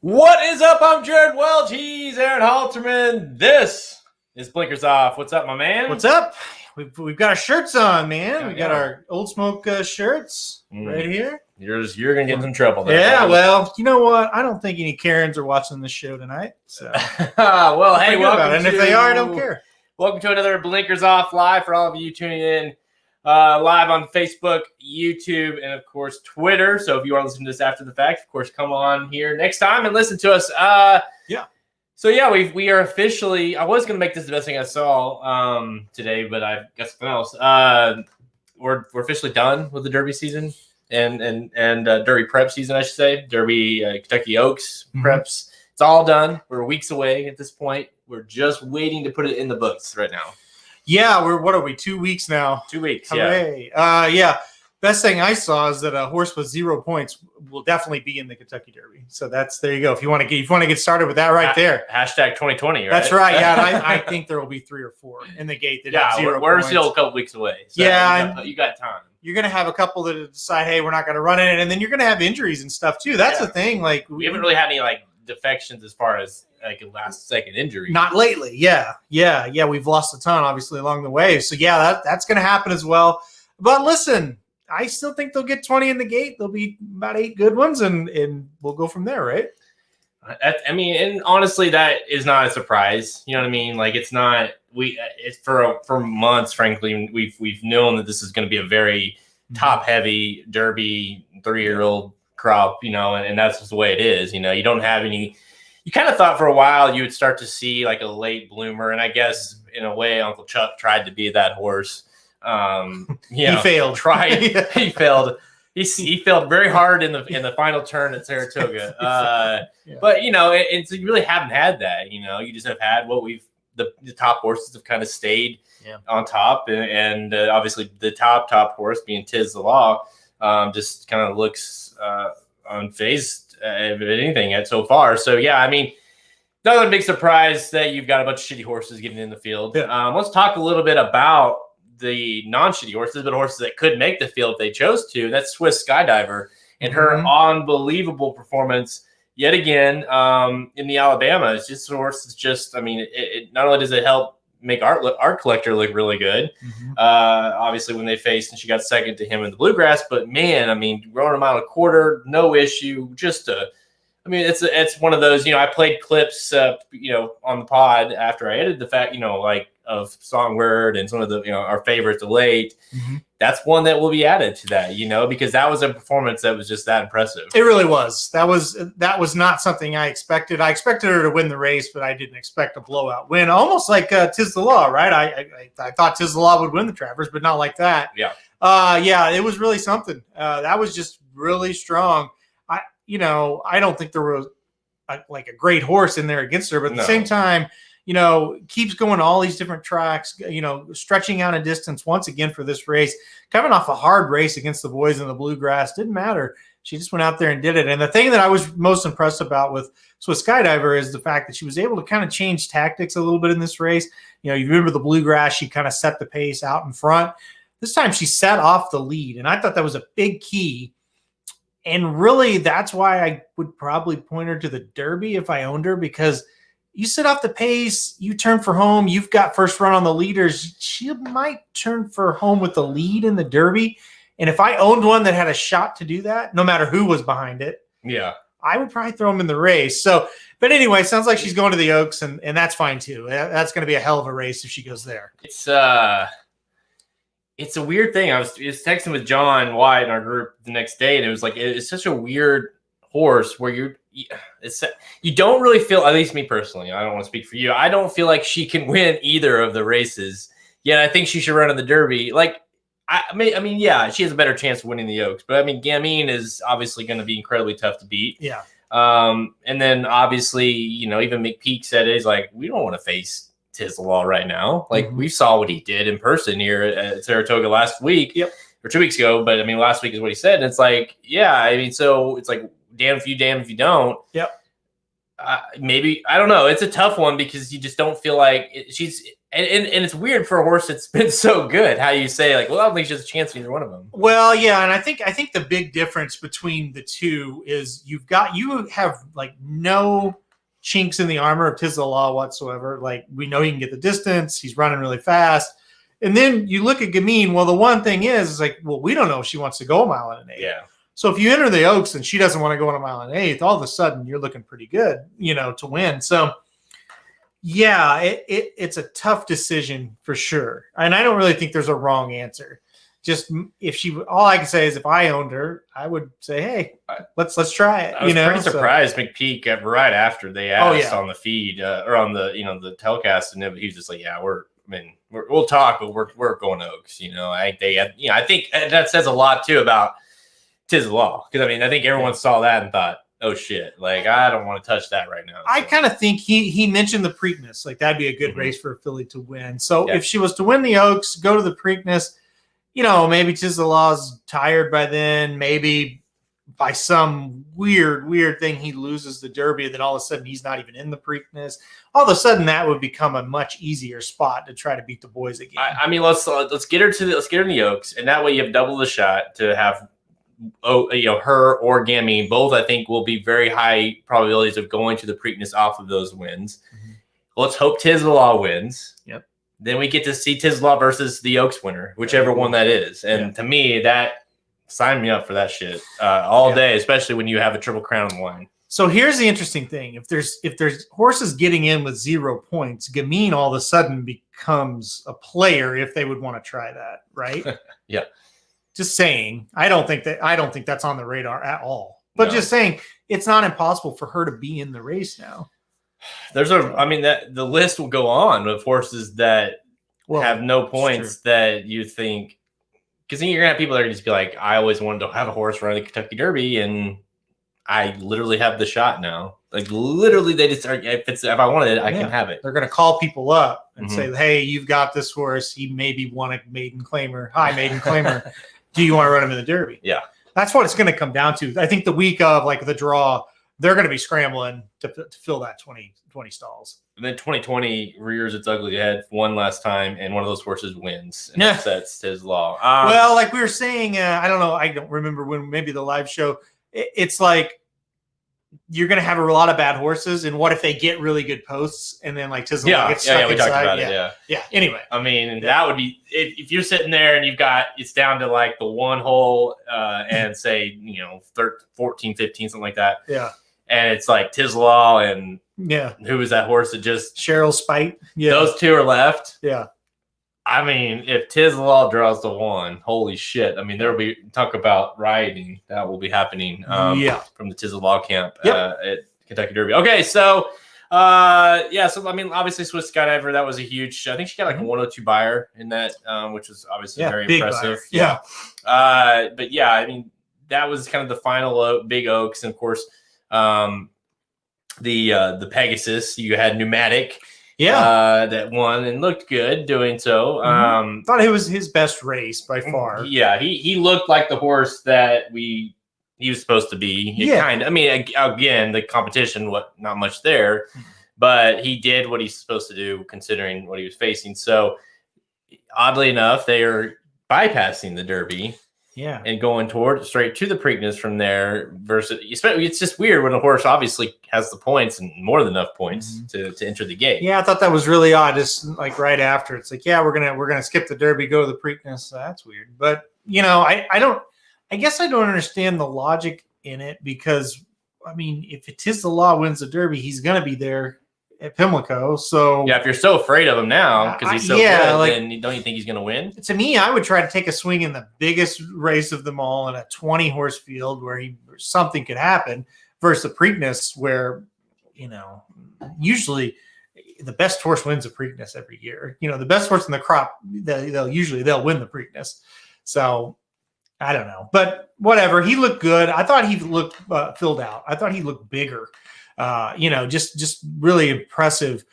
What is up? I'm Jared Welch. He's Aaron Halterman. This is Blinkers Off. What's up, my man? What's up? We've got our shirts on, man. We got our Old Smoke shirts right here. You're gonna get in some trouble there. Yeah, well, you know what? I don't think any Karens are watching this show tonight. So, well, hey, welcome. And if they are, I don't care. Welcome to another Blinkers Off live for all of you tuning in live on Facebook, YouTube, and of course Twitter. So if you are listening to this after the fact, of course, come on here next time and listen to us. So yeah, we are officially. I was gonna make this the best thing I saw today, but I got something else. We're officially done with the Derby season and Derby prep season, I should say. Derby Kentucky Oaks preps. It's all done. We're weeks away at this point. We're just waiting to put it in the books right now. Yeah, what are we? 2 weeks now. 2 weeks. Hooray. Yeah. Best thing I saw is that a horse with 0 points will definitely be in the Kentucky Derby. So there you go. If you want to get started with that right there. Hashtag 2020, right? That's right. Yeah, and I think there will be 3 or 4 in the gate that have 0 we're points. Still a couple weeks away. So you got time. You're going to have a couple that decide, hey, we're not going to run it, and then you're going to have injuries and stuff too. That's the thing. Like we haven't really had any defections as far as a last second injury. Not lately. Yeah. We've lost a ton, obviously, along the way. So that's going to happen as well. But listen, I still think they'll get 20 in the gate. There'll be about 8 good ones, and we'll go from there, right? And honestly, that is not a surprise. You know what I mean? It's not. It's for months. Frankly, we've known that this is going to be a very top heavy Derby 3-year-old crop. And that's just the way it is. You don't have any. You kind of thought for a while you would start to see a late bloomer, and I guess in a way, Uncle Chuck tried to be that horse. He failed. He failed. He failed very hard in the final turn at Saratoga. But so you really haven't had that. You just have had what the top horses have kind of stayed on top, and obviously the top horse being Tiz the Law just kind of looks unfazed of anything yet so far. So not a big surprise that you've got a bunch of shitty horses getting in the field. Let's talk a little bit about the non-shitty horses, but horses that could make the field if they chose to. That's Swiss Skydiver and her unbelievable performance yet again in the Alabama. It's just a horse that's just, it not only does it help make Art Collector look really good, obviously when they faced and she got second to him in the Bluegrass, but man, growing a mile and a quarter, no issue, it's one of those, I played clips, on the pod after I edited the fact, of Songbird and some of the, our favorites of late. That's one that will be added to that, because that was a performance that was just that impressive. It really was. That was not something I expected. I expected her to win the race, but I didn't expect a blowout win. Almost like Tiz the Law, right? I thought Tiz the Law would win the Travers, but not like that. It was really something. That was just really strong. I don't think there was a great horse in there against her, but at the same time, keeps going all these different tracks, stretching out a distance once again for this race, coming off a hard race against the boys in the Bluegrass. Didn't matter. She just went out there and did it. And the thing that I was most impressed about with Swiss Skydiver is the fact that she was able to kind of change tactics a little bit in this race. You remember the Bluegrass, she kind of set the pace out in front. This time she set off the lead, and I thought that was a big key. And really, that's why I would probably point her to the Derby if I owned her, because you set off the pace, you turn for home, you've got first run on the leaders. She might turn for home with the lead in the Derby. And if I owned one that had a shot to do that, no matter who was behind it, I would probably throw him in the race. So, but anyway, sounds like she's going to the Oaks, and that's fine too. That's going to be a hell of a race if she goes there. It's a weird thing. I was texting with John White in our group the next day, and it was like it's such a weird horse where you don't really feel, at least me personally, I don't want to speak for you, I don't feel like she can win either of the races. Yet I think she should run in the Derby. Like, I mean, yeah, she has a better chance of winning the Oaks, but I mean, Gamine is obviously going to be incredibly tough to beat. Yeah. And then obviously, even McPeak said it, he's like, we don't want to face Tizzle right now. Like, we saw what he did in person here at Saratoga last week, or 2 weeks ago. But I mean, last week is what he said. And it's like, yeah, I mean, so it's like, damn if you don't. Yep. Maybe, I don't know. It's a tough one because you just don't feel like she's. And it's weird for a horse that's been so good. How you say, like, well, I don't think she has a chance in either one of them. Well, yeah, and I think the big difference between the two is you have like no chinks in the armor of Tizzle whatsoever. Like, we know he can get the distance. He's running really fast. And then you look at Gamine. Well, the one thing is like, well, we don't know if she wants to go a mile and an eighth. Yeah. So if you enter the Oaks and she doesn't want to go on a mile and an eighth, all of a sudden you're looking pretty good, to win. So. Yeah, it's a tough decision for sure. And I don't really think there's a wrong answer. Just all I can say is if I owned her, I would say, hey, let's try it. I was pretty surprised McPeak right after they asked on the feed or on the the telecast, and he was just like, yeah, we'll talk, but we're going to Oaks. I think that says a lot too about Tizzle, because I think everyone saw that and thought, oh shit, like I don't want to touch that right now. So. I kind of think he mentioned the Preakness, like that'd be a good race for a filly to win. So if she was to win the Oaks, go to the Preakness, maybe Tizzle's tired by then, maybe by some weird thing he loses the Derby, and then all of a sudden he's not even in the Preakness. All of a sudden that would become a much easier spot to try to beat the boys again. I mean, let's get her in the Oaks, and that way you have double the shot to have. Her or Gamine, both I think will be very high probabilities of going to the Preakness off of those wins. Let's hope Tizzle wins. Yep. Then we get to see Tizzle versus the Oaks winner, whichever one that is. And to me, that sign me up for that shit all day, especially when you have a Triple Crown on the line. So here's the interesting thing: if there's horses getting in with 0 points, Gamine all of a sudden becomes a player if they would want to try that, right? Yeah. Just saying, I don't think that's on the radar at all. But just saying, it's not impossible for her to be in the race now. The list will go on of horses that have no points that you think, because then you're gonna have people that are just be like, I always wanted to have a horse run the Kentucky Derby, and I literally have the shot now. Like literally, they just are. If I wanted it, I can have it. They're gonna call people up and say, hey, you've got this horse. He maybe won a maiden claimer. Hi, maiden claimer. Do you want to run him in the Derby? Yeah. That's what it's going to come down to. I think the week of like the draw, they're going to be scrambling to fill that 20 stalls. And then 2020 rears its ugly head one last time, and one of those horses wins. And upsets his law. Well, like we were saying, I don't know. I don't remember when, maybe the live show. It's like you're going to have a lot of bad horses, and what if they get really good posts, and then like Tizzle gets stuck we inside? talked about it. Yeah. Anyway, I mean, that would be if you're sitting there and it's down to like the one hole and say 14, 15, something like that. Yeah. And it's like Tizzle and who was that horse that just Cheryl Spite? Yeah, those two are left. Yeah. I mean, if Tizzle draws the one, holy shit. I mean, there will be talk about rioting that will be happening from the Tizzle camp at Kentucky Derby. Okay, so so I mean, obviously Swiss Skydiver, that was a huge, I think she got like a 102 buyer in that, which was obviously very impressive. But yeah, I mean, that was kind of the final big Oaks, and of course, the Pegasus, you had Pneumatic. That won and looked good doing so. Thought it was his best race by far. Yeah, he looked like the horse that he was supposed to be. Kind of. I mean, again, the competition, not much there, but he did what he's supposed to do considering what he was facing. So, oddly enough, they are bypassing the Derby. Yeah, and going straight to the Preakness from there. Versus, it's just weird when a horse obviously has the points and more than enough points to enter the gate. Yeah, I thought that was really odd. Just like right after, it's like, we're gonna skip the Derby, go to the Preakness. That's weird. But I guess I don't understand the logic in it, because I mean, if Tiz the Law wins the Derby, he's going to be there at Pimlico. So yeah, if you're so afraid of him now because he's so good, then don't you think he's going to win? To me, I would try to take a swing in the biggest race of them all in a 20-horse field where something could happen versus the Preakness where, usually the best horse wins the Preakness every year. The best horse in the crop, they'll win the Preakness. So I don't know, but whatever. He looked good. I thought he looked filled out. I thought he looked bigger. Just really impressive,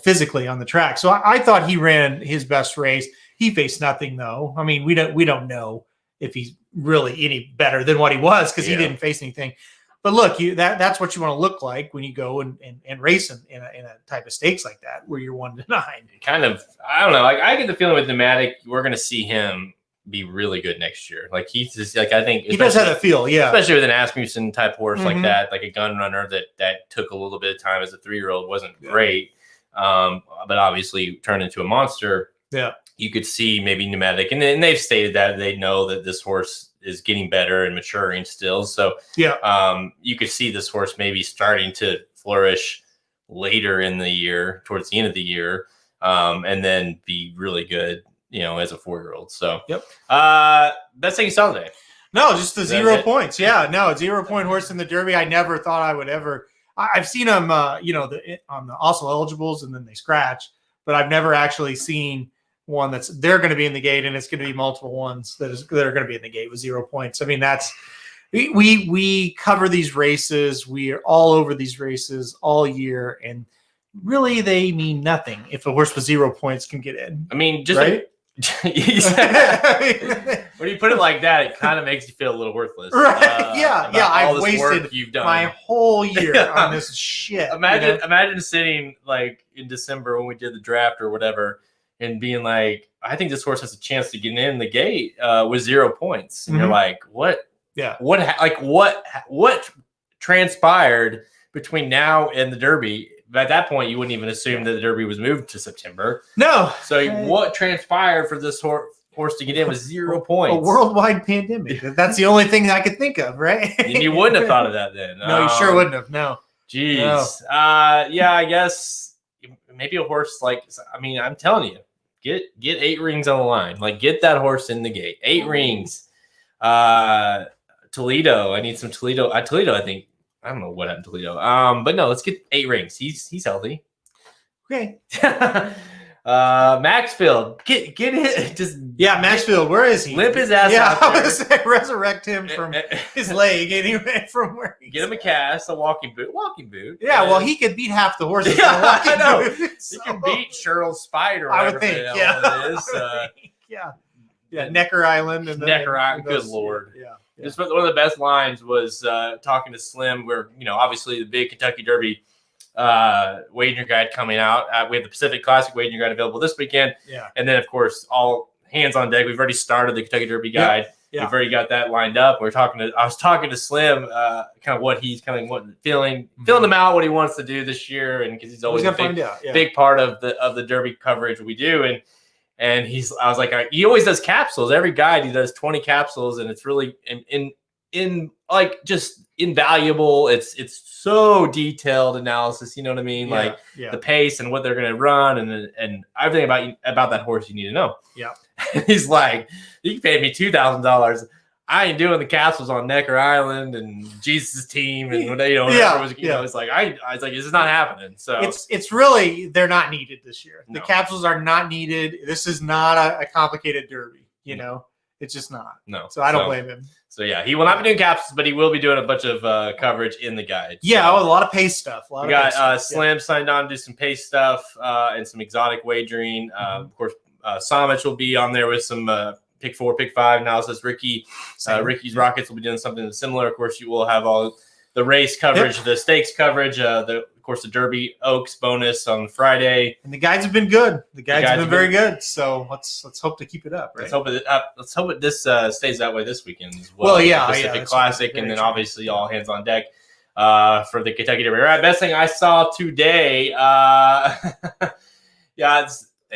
physically on the track. So I thought he ran his best race. He faced nothing though. I mean, we don't know if he's really any better than what he was because he didn't face anything. But look, that's what you want to look like when you go and race in a type of stakes like that where you're 1-9. Kind of, I don't know. Like I get the feeling with Pneumatic, we're going to see him be really good next year. Like he's just like, I think he does have a feel, especially with an Asmussen type horse like that, like a gun runner that took a little bit of time as a 3-year-old, wasn't great, but obviously turned into a monster. Yeah, you could see maybe Pneumatic, and they've stated that they know that this horse is getting better and maturing still. So you could see this horse maybe starting to flourish later in the year, towards the end of the year, and then be really good, as a 4-year-old. So, best thing you saw today? No, just the 0 points. Yeah, no, 0 point horse in the Derby. I never thought I would ever. I've seen them, on the also eligibles, and then they scratch. But I've never actually seen one they're going to be in the gate, and it's going to be multiple ones that are going to be in the gate with 0 points. I mean, that's we cover these races. We are all over these races all year, and really they mean nothing if a horse with 0 points can get in. I mean, just right. When you put it like that, it kind of makes you feel a little worthless. Right? I've wasted you've done my whole year on this shit. Imagine sitting like in December when we did the draft or whatever, and being like, I think this horse has a chance to get in the gate with 0 points, and you're like, what? Yeah. What transpired between now and the Derby? At that point, you wouldn't even assume that the Derby was moved to September. No. So what transpired for this horse to get in was 0 points? A worldwide pandemic. That's the only thing I could think of, right? And you wouldn't have thought of that then. No, you sure wouldn't have. No. Jeez. No. I guess maybe a horse I'm telling you, get 8 rings on the line. Like, get that horse in the gate. 8 rings. Toledo. I need some Toledo. Toledo, I think. I don't know what happened to Toledo. But no, let's get 8 rings. He's healthy. Okay. Maxfield, get it. Maxfield, where is he? Limp his ass out there. I was gonna say, resurrect him from his leg anyway, from where he's get him a cast, a walking boot. Yeah, well, he could beat half the horses. I know. He can beat Cheryl's Spider. I would think. Necker Island and Necker Island. Good Lord. Yeah. Just one of the best lines was talking to Slim, where obviously the big Kentucky Derby wager guide coming out. We have the Pacific Classic wager guide available this weekend, and then of course all hands on deck. We've already started the Kentucky Derby guide. We've already got that lined up. I was talking to Slim, kind of what he's feeling them out, what he wants to do this year, and because he's always a big part of the Derby coverage we do, and I was like, he always does capsules. Every guide he does 20 capsules, and it's really in like just invaluable. It's so detailed analysis. You know what I mean? The pace and what they're going to run and everything about that horse you need to know. Yeah. He's like, you paid me $2,000. I ain't doing the capsules on Necker Island and Jesus' team and it's like I was like, this is not happening. So it's really, they're not needed this year. The capsules are not needed. This is not a complicated Derby. It's just not. No. So I don't blame him. So he will not be doing capsules, but he will be doing a bunch of coverage in the guide. Yeah, a lot of pace stuff. We got Slim signed on to do some pace stuff and some exotic wagering. Of course, Samich will be on there with some pick 4, pick 5 analysis. Ricky's Rockets will be doing something similar. Of course, you will have all the race coverage, the stakes coverage, of course, the Derby Oaks bonus on Friday. And the guides have been good. The guides have been very good. So let's hope to keep it up. Right? Let's hope this stays that way this weekend as well. Pacific Classic, and then obviously all hands on deck for the Kentucky Derby. All right, best thing I saw today.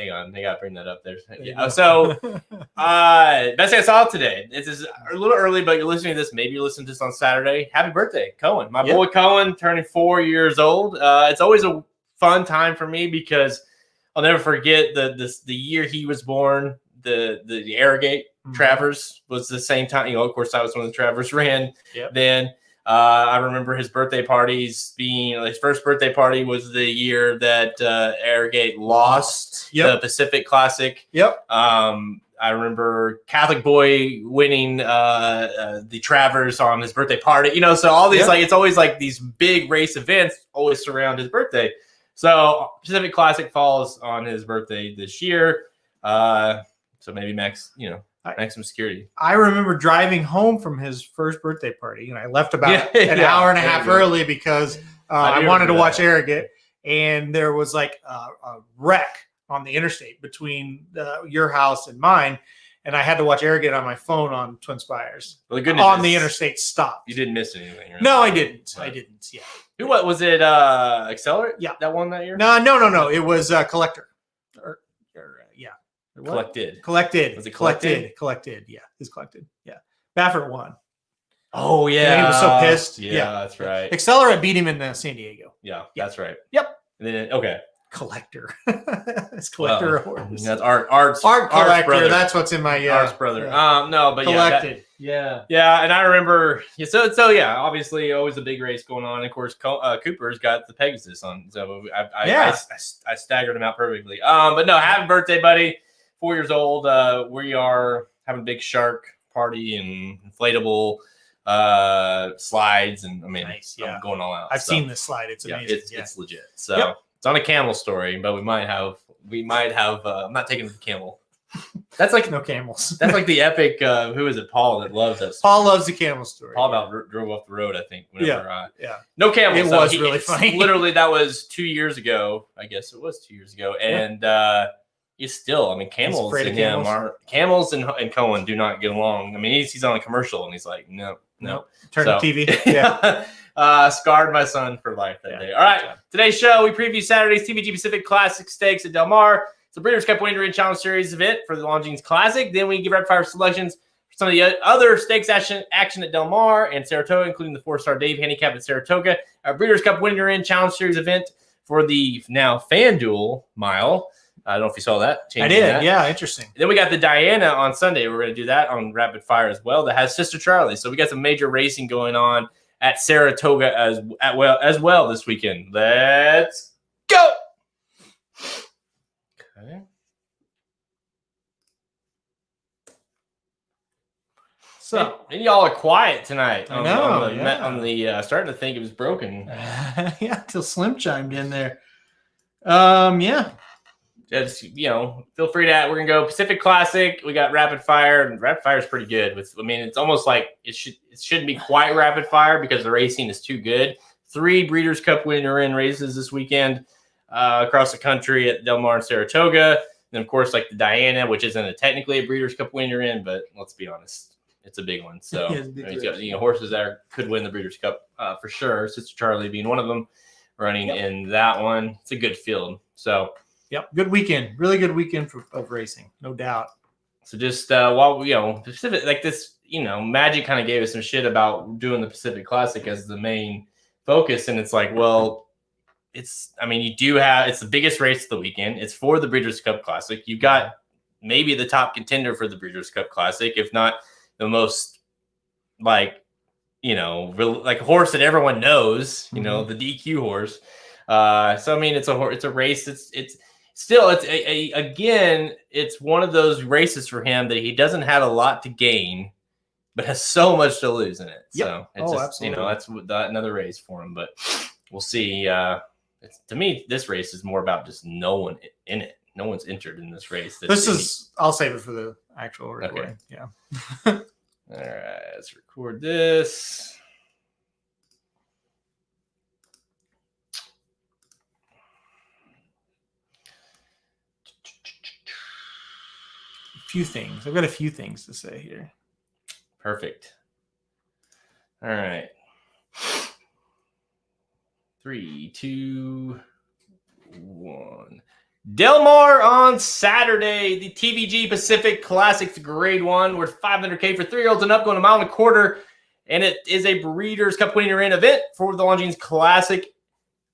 hang on. I got to bring that up there. Yeah. So, best thing I saw today. It's a little early, but you're listening to this. Maybe you listen to this on Saturday. Happy birthday, Cohen. My boy Cohen turning 4 years old. It's always a fun time for me because I'll never forget the year he was born. The Arrogate Travers was the same time. Of course, I was when the Travers ran. Then I remember his birthday parties being his first birthday party was the year that Arrogate lost the Pacific Classic. I remember Catholic Boy winning the Travers on his birthday party. So all these it's always like these big race events always surround his birthday. So Pacific Classic falls on his birthday this year. So maybe Max, maximum security. I remember driving home from his first birthday party, and I left about an hour and a half early because I wanted to watch Arrogate, and there was like a wreck on the interstate between your house and mine, and I had to watch Arrogate on my phone on Twin Spires. Well, the goodness on the interstate stop. You didn't miss anything, right? No, I didn't. I didn't. Yeah. What was it? Accelerate? Yeah, that won that year. No. It was Collector. Collected. Was it collected? Collected. Yeah, it's collected. Yeah, Baffert won. Oh yeah, he was so pissed. Yeah, that's right. Accelerate beat him in San Diego. Yeah, that's right. Yep. And then Collector. It's Collector horse. That's Art's Collector. brother. That's what's in my Art's brother. No, but Collected. Yeah, and I remember. So obviously always a big race going on. Of course, Cooper's got the Pegasus on, so I staggered him out perfectly. But no, happy birthday, buddy. 4 years old. We are having a big shark party and inflatable slides, and nice, I'm going all out. I've seen this slide. It's amazing. It's legit. So it's on a camel story, but we might have. I'm not taking the camel. That's like no camels. That's like the epic. Who is it? Paul that loves that story. Paul loves the camel story. Paul about drove off the road, I think. Whenever, No camels. It was really funny. Literally, that was 2 years ago. I guess it was 2 years ago, and. He's still, camels and him are camels and Cohen do not get along. He's on a commercial and he's like, no. Turn the TV. Yeah. Scarred my son for life that day. All right. Today's show, we preview Saturday's TVG Pacific Classic Stakes at Del Mar. It's a Breeders' Cup Winter and Challenge Series event for the Longines Classic. Then we give rapid fire selections for some of the other stakes action at Del Mar and Saratoga, including the Fourstardave Handicap at Saratoga. Our Breeders' Cup Winter and Challenge Series event for the now FanDuel Mile. I don't know if you saw that. I did. Yeah, interesting. Then we got the Diana on Sunday. We're going to do that on Rapid Fire as well. That has Sister Charlie. So we got some major racing going on at Saratoga as well this weekend. Let's go. Okay. So and y'all are quiet tonight. I know. On the starting to think it was broken. Till Slim chimed in there. Yeah. Just, feel free to. We're gonna go Pacific Classic. We got Rapid Fire, and Rapid Fire is pretty good. It's almost like it shouldn't be quite Rapid Fire because the racing is too good. 3 Breeders' Cup winner-in races this weekend across the country at Del Mar and Saratoga. Then of course, like the Diana, which isn't technically a Breeders' Cup winner-in, but let's be honest, it's a big one. So he's got horses that could win the Breeders' Cup for sure. Sister Charlie being one of them, running in that one. It's a good field. So. Yep, good weekend. Really good weekend of racing, no doubt. So just while Pacific like this, Magic kind of gave us some shit about doing the Pacific Classic as the main focus, and it's like, well, it's the biggest race of the weekend. It's for the Breeders' Cup Classic. You've got maybe the top contender for the Breeders' Cup Classic, if not the most like a horse that everyone knows. The DQ horse. So it's a race. It's one of those races for him that he doesn't have a lot to gain, but has so much to lose in it. Yep. So it's absolutely. That's another race for him, but we'll see. To me, this race is more about just no one in it. No one's entered in this race. I'll save it for the actual recording. Okay. Yeah. All right, let's record this. I've got a few things to say here. Perfect. All right. 3, 2, 1. Del Mar on Saturday, the TVG Pacific Classic Grade 1 worth $500K for 3-year-olds and up, going a mile and a quarter. And it is a Breeders' Cup winning event for the Longines Classic.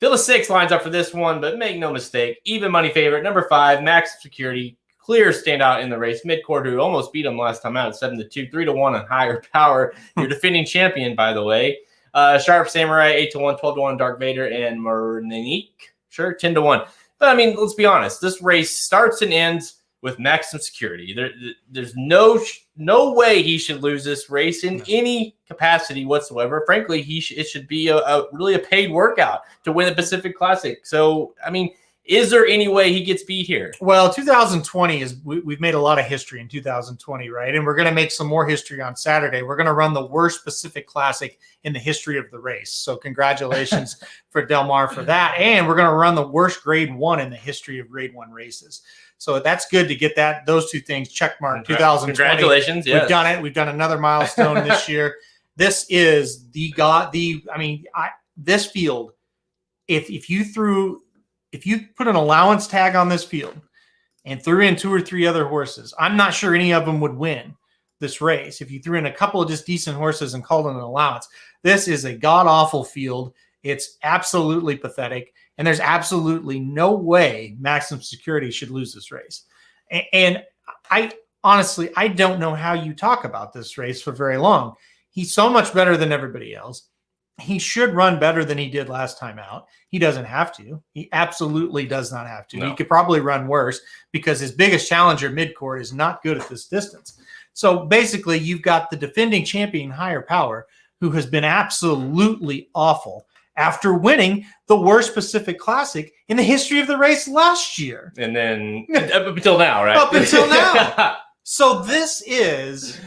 Field of 6 lines up for this one, but make no mistake, even money favorite, number 5, Max Security, clear standout in the race. Midcourt, who almost beat him last time out, 7-2, 3-1 on higher power. Your defending champion, by the way. Sharp Samurai, 8-1, 12-1, Darth Vader, and Marinique, sure, 10-1. But, I mean, let's be honest. This race starts and ends with Maximum Security. There's no way he should lose this race in any capacity whatsoever. Frankly, it should be really a paid workout to win the Pacific Classic. So, I mean, is there any way he gets beat here? Well, 2020 we've made a lot of history in 2020, right? And we're going to make some more history on Saturday. We're going to run the worst Pacific Classic in the history of the race. So congratulations for Del Mar for that. And we're going to run the worst Grade 1 in the history of Grade 1 races. So that's good to get those two things checkmarked. 2020. Congratulations! Yes. We've done it. We've done another milestone this year. This is this field. If you put an allowance tag on this field and threw in 2 or 3 other horses, I'm not sure any of them would win this race. If you threw in a couple of just decent horses and called it an allowance, this is a god-awful field. It's absolutely pathetic, and there's absolutely no way Maximum Security should lose this race. And I honestly don't know how you talk about this race for very long. He's so much better than everybody else. He should run better than he did last time out. He doesn't have to. He absolutely does not have to. No. He could probably run worse because his biggest challenger, Midcourt, is not good at this distance. So basically, you've got the defending champion, Higher Power, who has been absolutely awful after winning the worst Pacific Classic in the history of the race last year. And then up until now, right? Up until now. So this is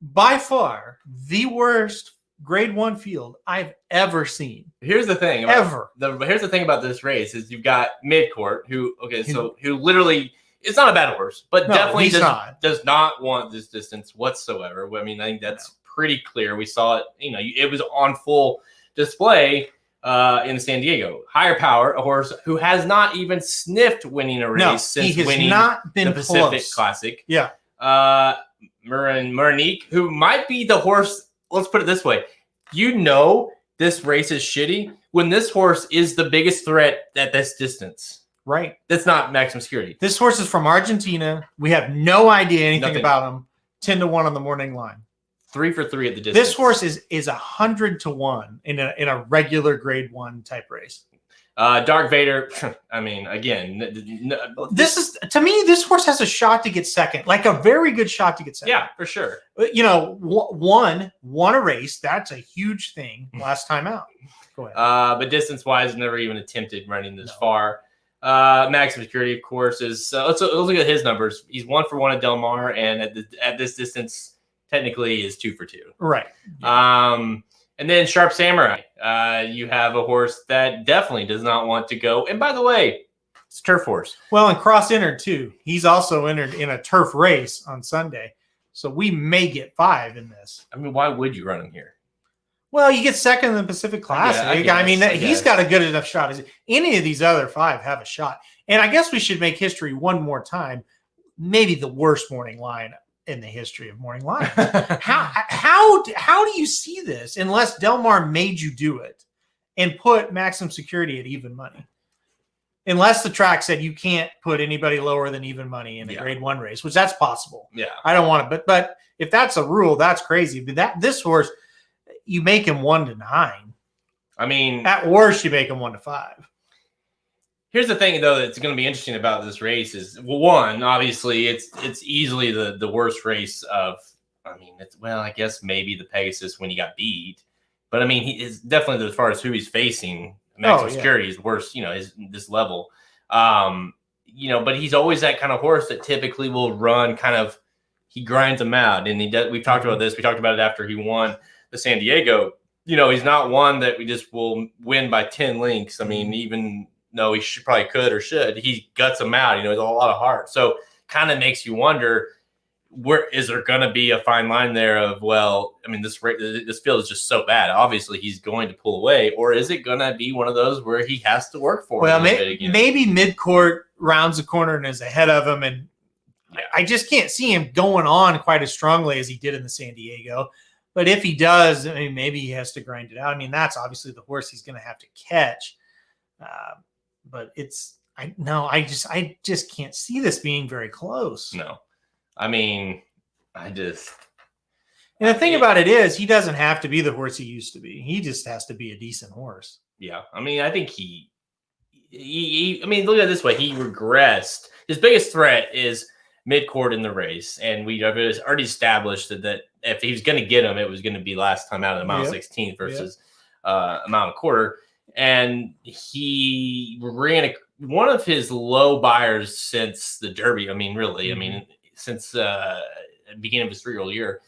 by far the worst Grade 1 field I've ever seen. Here's the thing. Here's the thing about this race is you've got Midcourt, who literally, it's not a bad horse, but definitely does not want this distance whatsoever. I mean, I think that's pretty clear. We saw it, it was on full display in San Diego. Higher Power, a horse who has not even sniffed winning a race since winning the Pacific Classic. Yeah. Marinique, who might be the horse. Let's put it this way. This race is shitty when this horse is the biggest threat at this distance. Right. That's not Maximum Security. This horse is from Argentina. We have no idea anything about him. 10-1 on the morning line. 3 for 3 at the distance. This horse is 100-1 in a regular Grade 1 type race. Darth Vader, I mean, again, to me, this horse has a shot to get second, like a very good shot to get second. Yeah, for sure. Won a race. That's a huge thing last time out. Go ahead. But distance-wise, never even attempted running this far. Maximum Security, of course, is let's look at his numbers. He's 1 for 1 at Del Mar, and at this distance, technically, is 2 for 2. Right. Yeah. And then Sharp Samurai, you have a horse that definitely does not want to go. And by the way, it's a turf horse. Well, and Cross entered too. He's also entered in a turf race on Sunday. So we may get 5 in this. I mean, why would you run him here? Well, you get second in the Pacific Classic. I mean, he's got a good enough shot. Any of these other 5 have a shot. And I guess we should make history one more time. Maybe the worst morning line in the history of morning lines. How do you see this unless Del Mar made you do it and put Maximum Security at even money? Unless the track said you can't put anybody lower than even money in a Grade 1 race, which that's possible. Yeah. I don't want it, but if that's a rule, that's crazy. But this horse, you make him 1-9. I mean, at worst, you make him 1-5. Here's the thing, though, that's going to be interesting about this race is, well, one, obviously, it's easily the worst race of, I mean, I guess maybe the Pegasus when he got beat. But, I mean, he is definitely, as far as who he's facing, Maximum Security is worse, this level. But he's always that kind of horse that typically will run he grinds them out. And we've talked about this. We talked about it after he won the San Diego. He's not one that we just will win by 10 lengths. I mean, even no, he could or should. He guts them out. He's a lot of heart. So kind of makes you wonder, where is there going to be a fine line there of, well, I mean, this field is just so bad. Obviously, he's going to pull away. Or is it going to be one of those where he has to work for it? Well, maybe Midcourt rounds the corner and is ahead of him. And I just can't see him going on quite as strongly as he did in the San Diego. But if he does, I mean, maybe he has to grind it out. I mean, that's obviously the horse he's going to have to catch. But I just can't see this being very close. No, I mean, and the thing about it is, he doesn't have to be the horse he used to be. He just has to be a decent horse. Yeah, I mean, I think he I mean, look at it this way: he regressed. His biggest threat is mid-court in the race, and we have already established that if he was going to get him, it was going to be last time out of the mile 16th versus a mile and a quarter. And he ran one of his low buyers since the Derby. I mean, really, I mean, since the beginning of his 3-year-old year,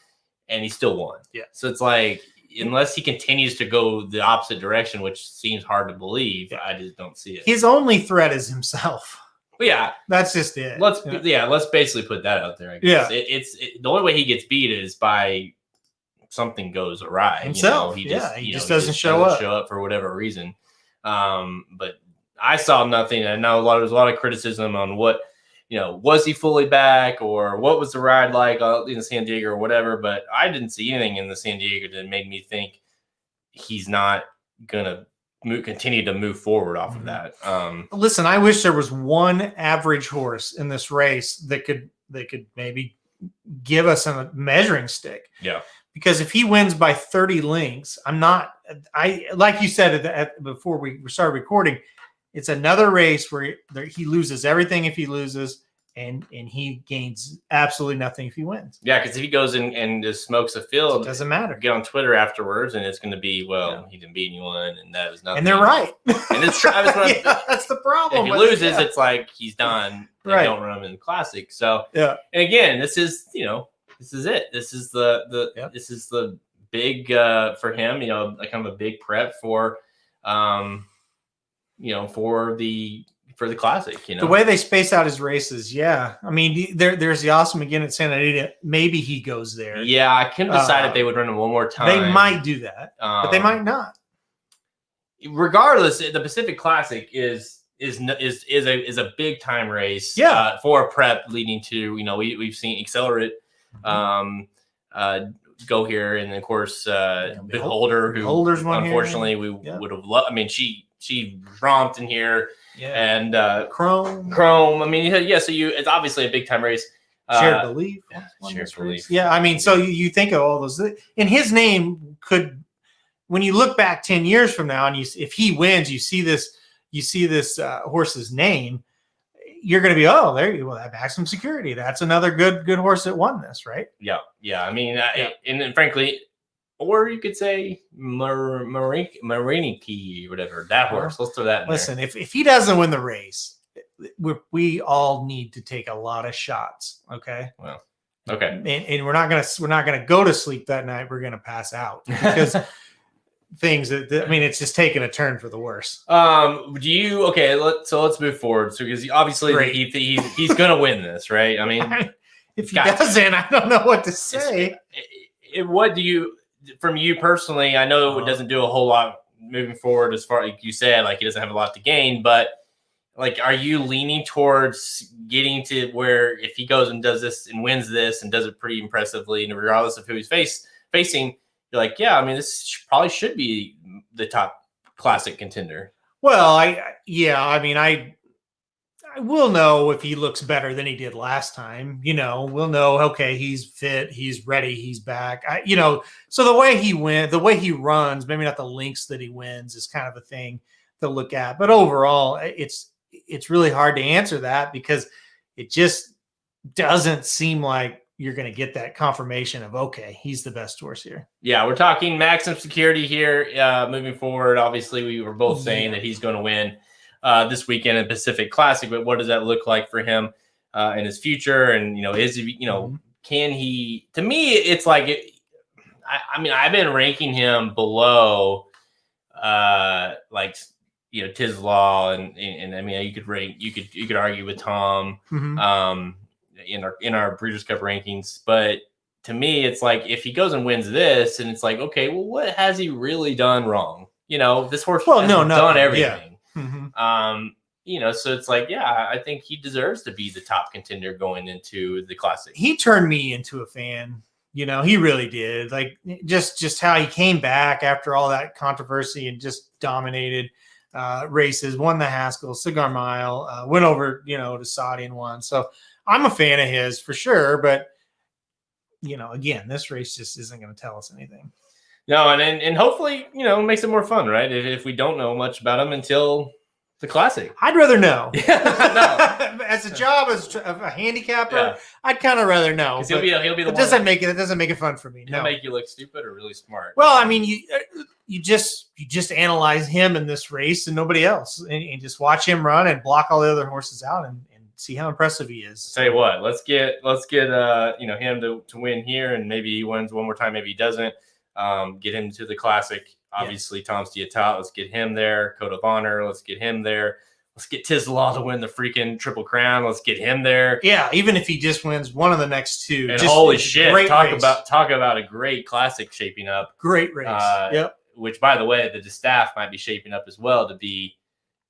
and he still won. Yeah. So it's like, unless he continues to go the opposite direction, which seems hard to believe, I just don't see it. His only threat is himself. Well, yeah, that's just it. Let's basically put that out there. I guess. Yeah, it's the only way he gets beat is by something goes awry. Himself, he just doesn't show up for whatever reason. But I saw nothing. I know there's a lot of criticism on what, was he fully back or what was the ride like in San Diego or whatever. But I didn't see anything in the San Diego that made me think he's not gonna continue to move forward off of that. Listen, I wish there was one average horse in this race that could maybe give us a measuring stick. Yeah. Because if he wins by 30 lengths, like you said before we started recording, it's another race where he loses everything if he loses, and he gains absolutely nothing if he wins. Yeah, because if he goes in and just smokes the field, it doesn't matter. Get on Twitter afterwards, and it's going to be, he didn't beat anyone, and that was nothing. And they're right. And it's that's the problem. If he loses, it's like he's done. Right. Don't run him in the Classic. So and again, this is this is it. This is this is the big for him. Kind of a big prep for for the Classic. The way they space out his races, I mean, there's the Awesome again at Santa Anita. Maybe he goes there. Yeah, I couldn't decide if they would run him one more time. They might do that, but they might not. Regardless, the Pacific Classic is a big time race. For prep leading to we've seen Accelerate go here, and of course Beholder, who unfortunately we would have loved. I mean, she romped in here. And Chrome. I mean, so it's obviously a big time race. Shared Belief. Shared Belief. Yeah, I mean, so you think of all those, and his name could, when you look back 10 years from now, and if he wins, you see this horse's name, you're going to be, that Maximum Security. That's another good horse that won this, right? Yeah. I mean, and frankly. Or you could say Mariniki or whatever, that horse. Let's throw that in Listen, if he doesn't win the race, we all need to take a lot of shots. Okay. Well, okay. And we're not gonna go to sleep that night. We're gonna pass out because things it's just taking a turn for the worse. Let's move forward. So because obviously he's gonna win this, right? I mean, if he doesn't, I don't know what to say. What do you? From you personally, I know it doesn't do a whole lot moving forward as far like you said, like he doesn't have a lot to gain, but like, are you leaning towards getting to where if he goes and does this and wins this and does it pretty impressively, and regardless of who he's facing, you're like, this probably should be the top Classic contender. Well, I will know if he looks better than he did last time. We'll know, okay, he's fit, he's ready, he's back. So the way he runs, maybe not the links that he wins is kind of a thing to look at. But overall, it's really hard to answer that because it just doesn't seem like you're going to get that confirmation of, okay, he's the best horse here. Yeah, we're talking Maximum Security here moving forward. Obviously, we were both saying that he's going to win this weekend in Pacific Classic, but what does that look like for him in his future? And is he, can he? To me, it's like I've been ranking him below, Tiz Law, and I mean you could argue with Tom, in our Breeders' Cup rankings, but to me, it's like if he goes and wins this, and it's like, okay, well, what has he really done wrong? This horse hasn't done everything. Yeah. so it's like, yeah, I think he deserves to be the top contender going into the Classic. He turned me into a fan. He really did. Like just how he came back after all that controversy and just dominated races, won the Haskell, Cigar Mile, went over, to Saudi and won. So I'm a fan of his for sure. But, again, this race just isn't going to tell us anything. No, and hopefully, it makes it more fun, right? If we don't know much about him until the Classic. I'd rather know. No. As a job, as a handicapper, I'd kind of rather know. He'll be the one. It doesn't make it fun for me. He'll make you look stupid or really smart. Well, I mean, you just analyze him in this race and nobody else, and just watch him run and block all the other horses out and see how impressive he is. Tell you what, let's get him to win here, and maybe he wins one more time, maybe he doesn't. Get him to the Classic. Obviously, Tom's Dietat. Let's get him there. Code of Honor. Let's get him there. Let's get Tiz the Law to win the freaking Triple Crown. Let's get him there. Yeah, even if he just wins one of the next two. And holy shit, talk about a great Classic shaping up. Great race. Yep. Which, by the way, the staff might be shaping up as well to be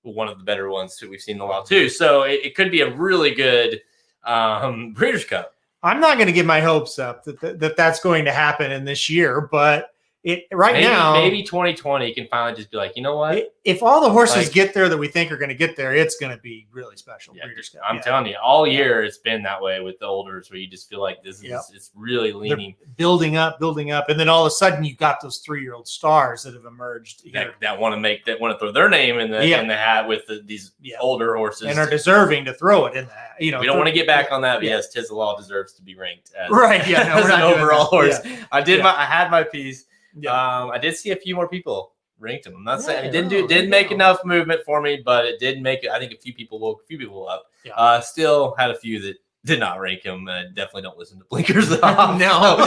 one of the better ones that we've seen in a while too. So it could be a really good Breeders' Cup. I'm not going to get my hopes up that that's going to happen in this year, but maybe 2020 can finally just be like, you know what? If all the horses get there that we think are going to get there, it's going to be really special. Yeah, I'm telling you, all year it's been that way with the Olders, where you just feel like this is it's really leaning, they're building up, and then all of a sudden you've got those 3-year-old stars that have emerged that want to throw their name in the hat with these older horses and are deserving to throw it in the hat. We don't want to get back on that, but yes, Tiz the Law deserves to be ranked as, as an overall horse. Yeah. I had my piece. Yeah. I did see a few more people ranked him. I'm not saying it didn't make enough movement for me, but it did make it. I think a few people woke a few people up. Yeah. Still had a few that did not rank him. Definitely don't listen to blinkers off. No.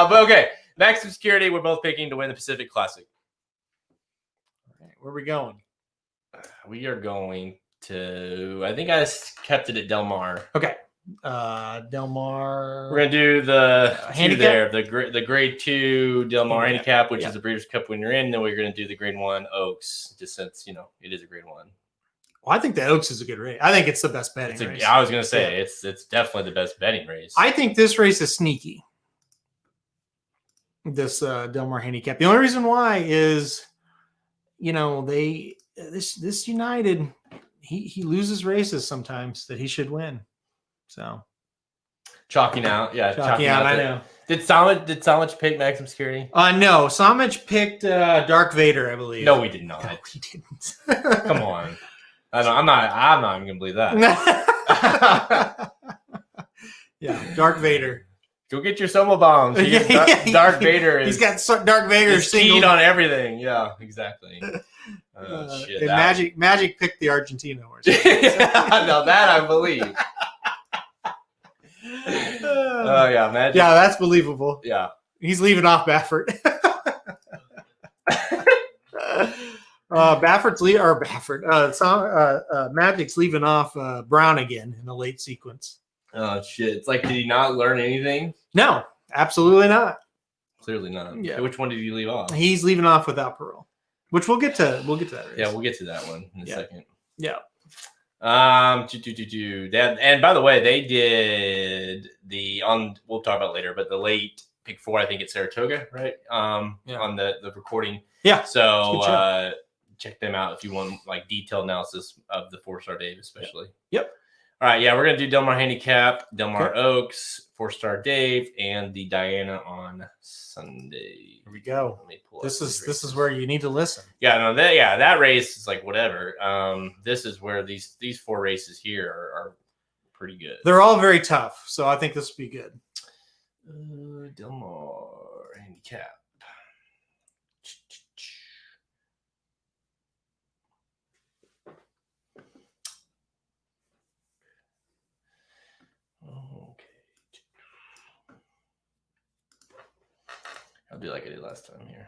But okay, Maximum Security. We're both picking to win the Pacific Classic. All right, where are we going? We are going to. I think I kept it at Del Mar. Okay. Del Mar. We're gonna do the handicap there, the grade 2 Del Mar handicap, which is the Breeders' Cup when you're in. Then we're gonna do the grade 1 Oaks, just since it is a grade 1. Well, I think the Oaks is a good race. I think it's the best betting race. I was gonna say it's definitely the best betting race. I think this race is sneaky. This Del Mar handicap. The only reason why is, this United, he loses races sometimes that he should win. So chalking out. I know. Did Samich pick Maximum Security? No, Samich picked Darth Vader, I believe. No, we did not. No, he didn't. Come on. I'm not even gonna believe that. Yeah, Darth Vader. Go get your Soma bombs. Darth Vader is. He's got Darth Vader keyed on everything. Yeah, exactly. Shit, and Magic picked the Argentina horse. No, that I believe. Oh yeah, Magic. Yeah, that's believable. Yeah, he's leaving off Baffert. Magic's leaving off Brown again in the late sequence. Oh shit! It's like, did he not learn anything? No, absolutely not. Clearly not. Yeah. Which one did you leave off? He's leaving off without parole, which we'll get to that race. Yeah, we'll get to that one in a second. Yeah. That, and by the way, they did we'll talk about it later, but the late pick 4, I think it's Saratoga, right? On the recording. Yeah. So check them out if you want like detailed analysis of the Fourstardave, especially. Yep. All right. Yeah, we're gonna do Del Mar Handicap, Del Mar Oaks, Fourstardave, and the Diana on Sunday. Here we go. Let me pull this is where you need to listen. Yeah, no, that race is like whatever. This is where these 4 races here are pretty good. They're all very tough, so I think this will be good. Del Mar Handicap. Okay. I'll do like I did last time here.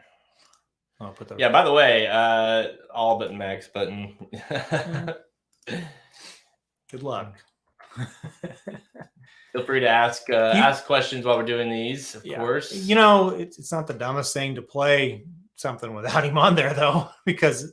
I'll put that. Yeah, by the way, all but Max button. Good luck. Feel free to ask questions while we're doing these, of course. It's not the dumbest thing to play something without him on there, though, because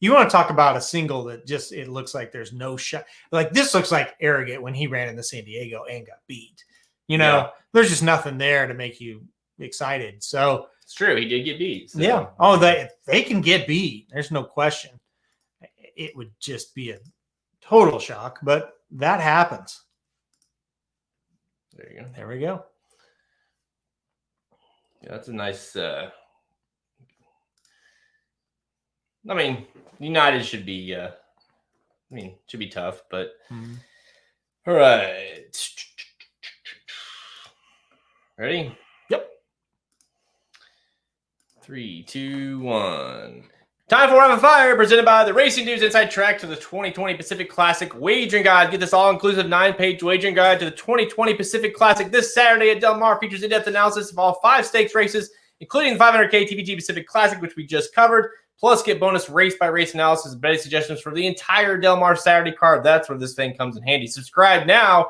You want to talk about a single that just, it looks like there's no shot. Like this looks like Arrogate when he ran into San Diego and got beat. There's just nothing there to make you excited. So it's true. He did get beat. So. Yeah. Oh, they can get beat. There's no question. It would just be a total shock, but that happens. There you go. There we go. Yeah, that's a nice. I mean, United should be. Should be tough, but all right. Ready? Yep. 3, 2, 1. Time for Rapid Fire, presented by the Racing Dudes Inside Track to the 2020 Pacific Classic Wagering Guide. Get this all-inclusive 9-page wagering guide to the 2020 Pacific Classic this Saturday at Del Mar. Features in-depth analysis of all 5 stakes races, including the 500K TVG Pacific Classic, which we just covered. Plus, get bonus race-by-race analysis and betting suggestions for the entire Del Mar Saturday card. That's where this thing comes in handy. Subscribe now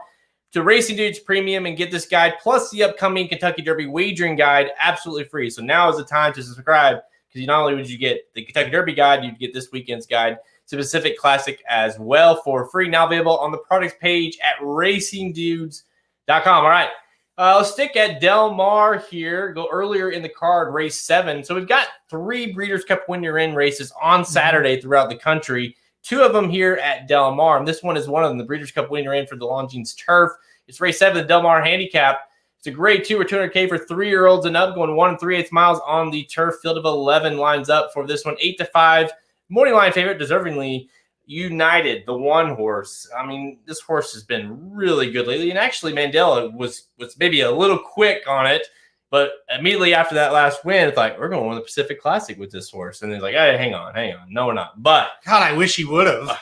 to Racing Dudes Premium and get this guide, plus the upcoming Kentucky Derby wagering guide, absolutely free. So now is the time to subscribe, because not only would you get the Kentucky Derby guide, you'd get this weekend's guide to Pacific Classic as well for free. Now available on the products page at racingdudes.com. All right, let's stick at Del Mar here. Go earlier in the card, race 7. So we've got 3 Breeders' Cup Win-Your-In races on Saturday throughout the country. 2 of them here at Del Mar, and this one is one of them, the Breeders' Cup Win-Your-In for the Longines Turf. It's race 7, the Del Mar Handicap. It's a grade 2 or $200K for 3-year-olds and up, going 1 3/8 miles on the turf. Field of 11 lines up for this one. 8-5. Morning line favorite, deservingly, United, the 1 horse. I mean, this horse has been really good lately. And actually, Mandela was maybe a little quick on it. But immediately after that last win, it's like, we're going to win the Pacific Classic with this horse. And he's like, hey, hang on. No, we're not. But God, I wish he would have.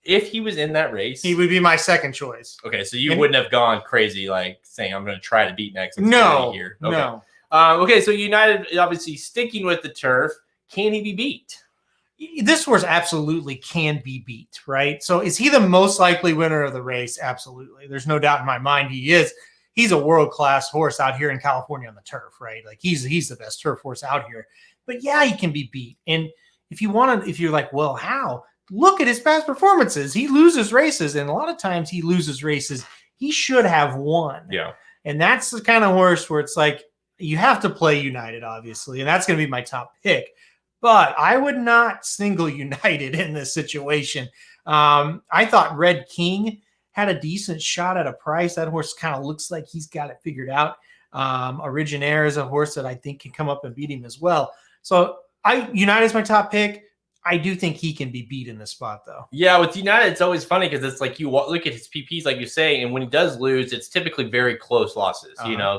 If he was in that race, he would be my second choice. Okay, so you wouldn't have gone crazy like saying I'm going to try to beat next. No, here. Okay. No. Okay, so United obviously sticking with the turf. Can he be beat? This horse absolutely can be beat, right? So is he the most likely winner of the race? Absolutely. There's no doubt in my mind he is. He's a world-class horse out here in California on the turf, right? Like he's the best turf horse out here. But yeah, he can be beat. And if you're like, well, how? Look at his past performances. He loses races, and a lot of times he loses races he should have won. Yeah. And that's the kind of horse where it's like you have to play United, obviously, and that's going to be my top pick. But I would not single United in this situation. I thought Red King had a decent shot at a price. That horse kind of looks like he's got it figured out. Originaire is a horse that I think can come up and beat him as well. So United is my top pick. I do think he can be beat in this spot, though. Yeah, with United, it's always funny because it's like you look at his PPs, like you say, and when he does lose, it's typically very close losses.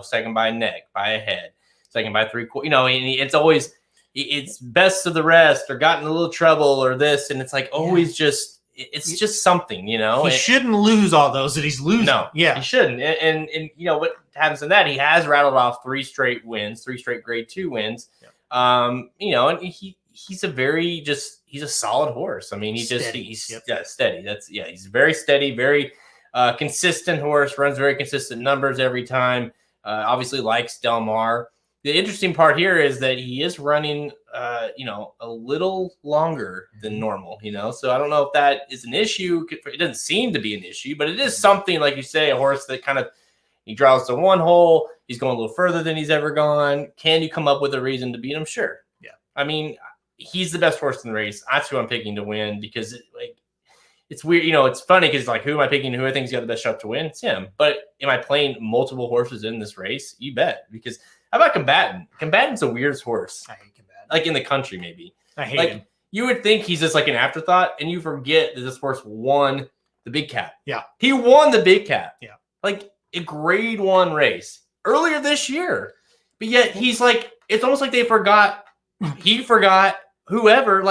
Second by a neck, by a head, second by 3/4. And it's always it's best of the rest, or got in a little trouble, or this, and it's like always just it's just something. He shouldn't lose all those that he's losing. No, yeah, he shouldn't. And what happens in that? He has rattled off 3 straight wins, 3 straight grade 2 wins. Yeah. And he's a solid horse. I mean, he's steady. He's very steady, very consistent horse, runs very consistent numbers every time. Obviously likes Del Mar. The interesting part here is that he is running a little longer than normal, so I don't know if that is an issue. It doesn't seem to be an issue, but it is something, like you say, a horse that kind of he draws to one hole, he's going a little further than he's ever gone. Can you come up with a reason to beat him? Sure. Yeah. I mean, he's the best horse in the race. That's who I'm picking to win because it's weird. It's funny because who am I picking? Who I think has got the best shot to win? It's him. But am I playing multiple horses in this race? You bet. Because how about Combatant? Combatant's the weirdest horse. I hate Combatant. Like in the country, maybe. I hate him. You would think he's just like an afterthought, and you forget that this horse won the Big Cat. Yeah. He won the Big Cat. Yeah. Like a grade 1 race earlier this year. But yet he's like, it's almost like they forgot. He forgot. Whoever,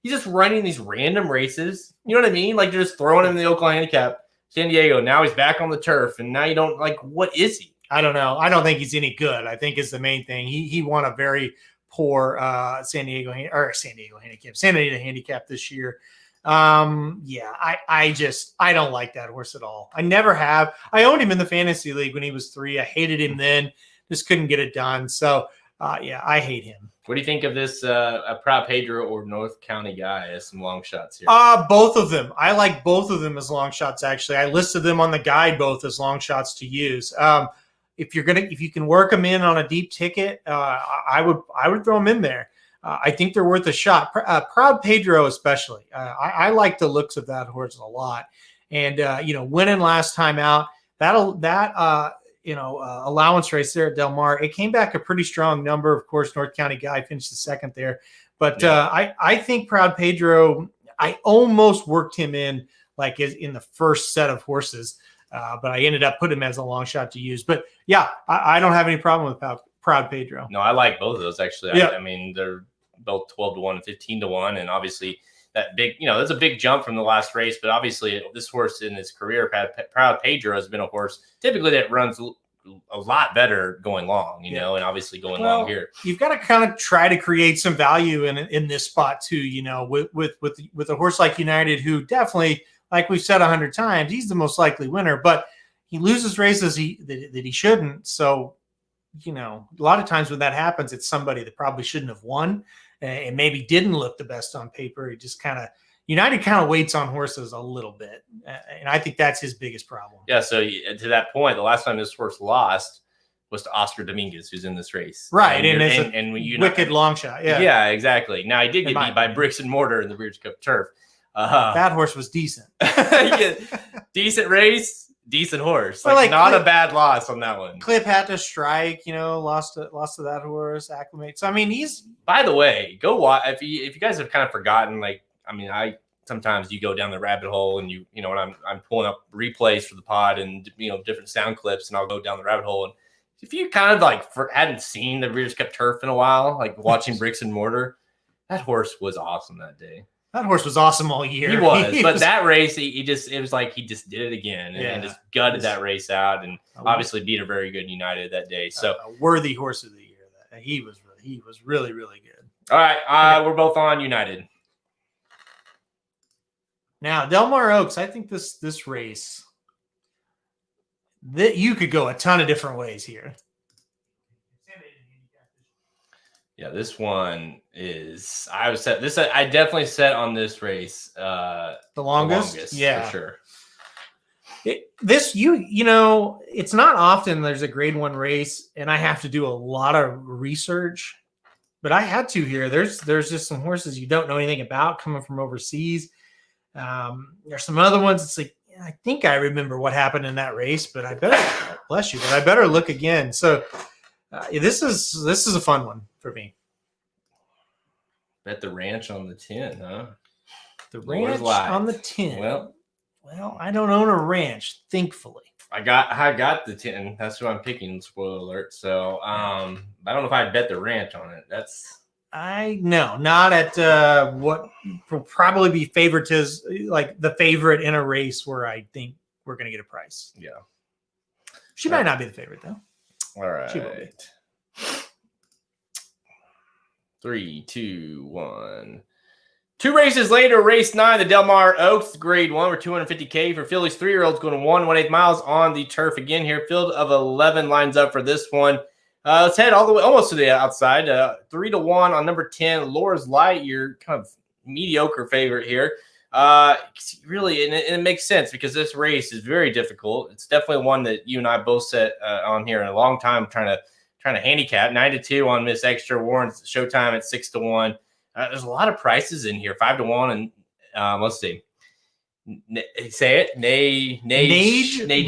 he's just running these random races. You know what I mean? They're just throwing him in the Oakland Handicap, San Diego. Now he's back on the turf, and now you don't what is he? I don't know. I don't think he's any good. I think is the main thing. He won a very poor San Diego Handicap this year. I don't like that horse at all. I never have. I owned him in the fantasy league when he was 3. I hated him then. Just couldn't get it done. So Yeah, I hate him. What do you think of this a Proud Pedro or North County guy as some long shots here? Both of them. I like both of them as long shots. Actually, I listed them on the guide both as long shots to use. If you can work them in on a deep ticket, I would throw them in there. I think they're worth a shot. Proud Pedro especially. I like the looks of that horse a lot, and winning last time out, allowance race there at Del Mar, it came back a pretty strong number. Of course, North County guy finished the second there. But I think Proud Pedro, I almost worked him in like in the first set of horses, but I ended up putting him as a long shot to use. But yeah, I don't have any problem with Proud Pedro. No, I like both of those actually. Yeah. I mean, they're both 12-1 and 15-1. And obviously that big, that's a big jump from the last race. But obviously this horse in his career, Proud Pedro, has been a horse typically that runs a lot better going long, and obviously going long here. You've got to kind of try to create some value in this spot too, with a horse like United, who definitely, like we've said 100 times, he's the most likely winner, but he loses races that he shouldn't. So, a lot of times when that happens, it's somebody that probably shouldn't have won and maybe didn't look the best on paper. He just United kind of waits on horses a little bit, and I think that's his biggest problem. Yeah, so to that point, the last time this horse lost was to Oscar Dominguez, who's in this race. Right, and wicked long shot. Yeah, exactly. Now, he did get beat by Bricks and Mortar in the Breeders' Cup Turf. That horse was decent. Decent race, decent horse. Not a bad loss on that one. Clip had to strike, lost to that horse, acclimate. So, I mean, he's... By the way, go watch. If you guys have kind of forgotten, sometimes you go down the rabbit hole and when I'm pulling up replays for the pod and different sound clips, and I'll go down the rabbit hole. And if you kind of hadn't seen the Breeders' Cup Turf in a while, watching Bricks and Mortar, that horse was awesome that day. That horse was awesome all year. He was, but that race, it was like he just did it again and just gutted that race out, and obviously beat a very good United that day. So a worthy horse of the year. He was really, really good. All right, we're both on United. Now, Del Mar Oaks, I think this race, that you could go a ton of different ways here. Yeah, this one is. I definitely set on this race. The longest, yeah, for sure. It's not often there's a Grade 1 race, and I have to do a lot of research, but I had to here. There's just some horses you don't know anything about coming from overseas. There's some other ones. It's like, I think I remember what happened in that race, but I better look again. So this is a fun one for me. Bet the ranch on the 10, huh? The ranch on the 10. Well, I don't own a ranch, thankfully. I got the 10. That's who I'm picking. Spoiler alert. So I don't know if I'd bet the ranch on it. Not at what will probably be favoritism, like the favorite in a race where I think we're going to get a price. Yeah. She might not be the favorite, though. All right. She will be. 3, 2, 1. 2 races later, race 9, the Del Mar Oaks, Grade 1, for $250K for Phillies 3-year-olds going 1.18 miles on the turf again here. Field of 11 lines up for this one. Let's head all the way almost to the outside. 3-1 on number 10, Laura's Light, your kind of mediocre favorite here. Really, and it makes sense because this race is very difficult. It's definitely one that you and I both set on here in a long time trying to handicap. 9-2 on Miss Extra. Warren's Showtime at 6-1. There's a lot of prices in here. 5-1 and let's see. Say it. Nage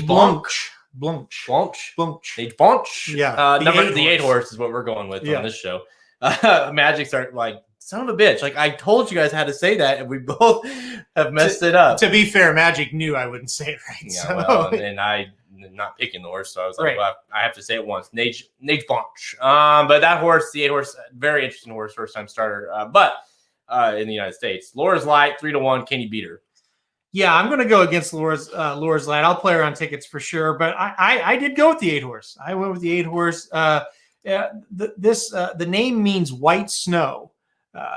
Blanche. Nage Blanche. Yeah. The 8 horse is what we're going with on this show. Magics are like, son of a bitch. Like, I told you guys how to say that, and we both have messed it up. To be fair, Magic knew I wouldn't say it right. Yeah, well, and I'm not picking the horse, so I was like, well, I have to say it once. Nage Blanche. But that horse, the 8 horse, very interesting horse, first time starter. But in the United States, Laura's Light, 3-1. Can you beat her? Yeah, I'm going to go against Laura's Light. I'll play her on tickets for sure, but I did go with the 8 horse. I went with the 8 horse. The name means white snow.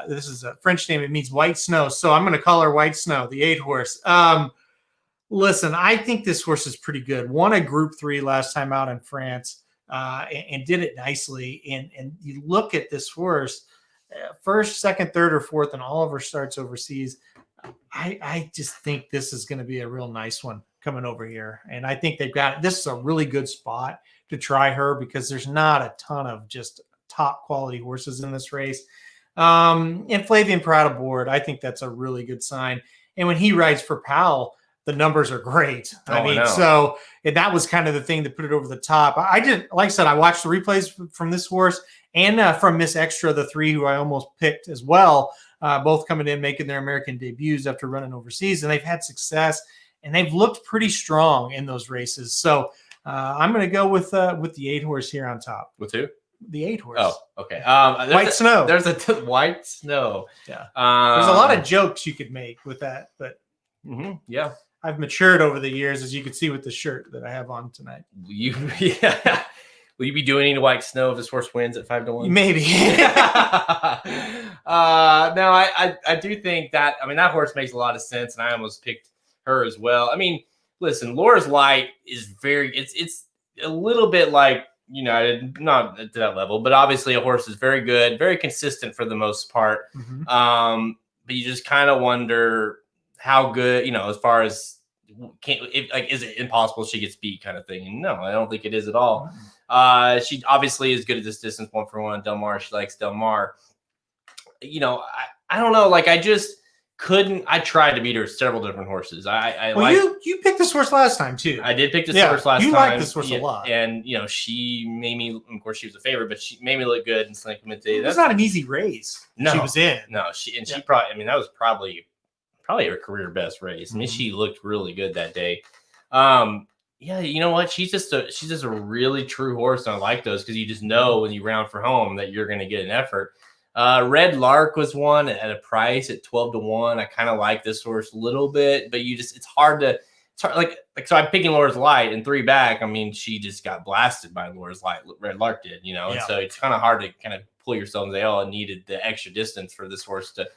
This is a French name. It means white snow. So I'm going to call her White Snow, the 8 horse. Listen, I think this horse is pretty good. Won a Group 3 last time out in France. and did it nicely. And you look at this horse, first, second, third, or fourth, and all of her starts overseas. I just think this is going to be a real nice one coming over here. And I think this is a really good spot to try her because there's not a ton of just top quality horses in this race. And Flavian Prada aboard, I think that's a really good sign. And when he rides for Powell, the numbers are great. So and that was kind of the thing that put it over the top. I did, like I said, I watched the replays from this horse and from Miss Extra, the 3 who I almost picked as well, both coming in, making their American debuts after running overseas, and they've had success and they've looked pretty strong in those races. So I'm going to go with the 8 horse here on top. With who? The 8 horse. Oh, okay. White Snow. There's a White Snow. Yeah. There's a lot of jokes you could make with that, but yeah, I've matured over the years, as you can see with the shirt that I have on tonight. Will you be doing any White Snow if this horse wins at 5-1? Maybe. No, I do think that. I mean, that horse makes a lot of sense, and I almost picked her as well. I mean, listen, Laura's Light is it's a little bit like United, not to that level, but obviously a horse is very good, very consistent for the most part. But you just kind of wonder how good, as far as is it impossible she gets beat kind of thing? And no, I don't think it is at all. She obviously is good at this distance 1-for-1. Del Mar, she likes Del Mar. I don't know. Like I just couldn't. I tried to beat her several different horses. You picked this horse last time too. I did pick this horse last time. You like this horse a lot, and she made me. Of course, she was a favorite, but she made me look good in Slant Committee. That's not an easy race. No, she was in. No, she probably. I mean, that was probably her career best race. I mean, she looked really good that day. Yeah, you know what? She's just a really true horse, and I like those because you just know when you round for home that you're going to get an effort. Red Lark was one at a price at 12-1. I kind of like this horse a little bit, but it's hard like so I'm picking Laura's Light and 3 back. I mean, she just got blasted by Laura's Light. Red Lark did, and so it's kind of hard to kind of pull yourself and say, oh, I needed the extra distance for this horse to,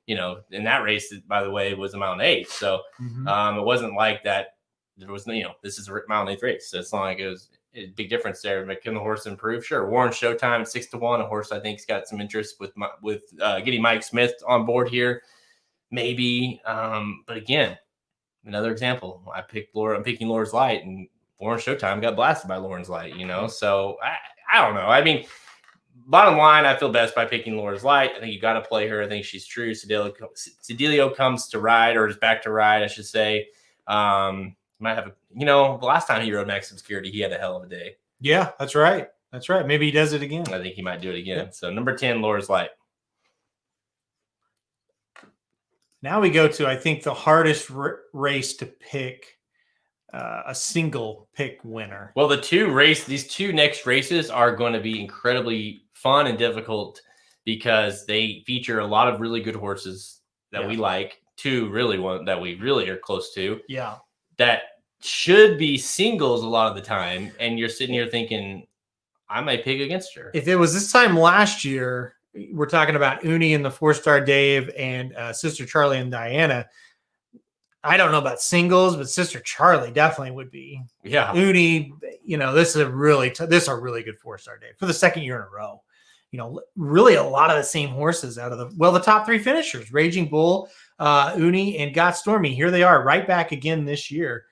in that race, by the way, it was a mile and 8. So it wasn't like that. There was this is a mile and 8 race. So it's not like it was a big difference there. But can the horse improve? Sure. Warren Showtime at 6-1. A horse I think's got some interest with getting Mike Smith on board here, maybe. But again, another example. I'm picking Laura's Light, and Warren Showtime got blasted by Lauren's Light. So I don't know. I mean, bottom line, I feel best by picking Laura's Light. I think you got to play her. I think she's true. Cedilio comes to ride, or is back to ride, I should say. Might have the last time he rode Maximum Security, he had a hell of a day. Yeah, that's right. Maybe he does it again. I think he might do it again. So number 10, Laura's Light. Now we go to, I think, the hardest race to pick a single pick winner. Well, these 2 next races are going to be incredibly fun and difficult because they feature a lot of really good horses that we like. 2 that we really are close to. Yeah. That should be singles a lot of the time, and you're sitting here thinking, I might pick against her. If it was this time last year, we're talking about Uni and the 4-Star-Dave and Sister Charlie and Diana. I don't know about singles, but Sister Charlie definitely would be. Yeah. Uni, this is a really good 4-Star-Dave for the second year in a row. Really a lot of the same horses out of the top 3 finishers, Raging Bull, Uni, and Got Stormy. Here they are right back again this year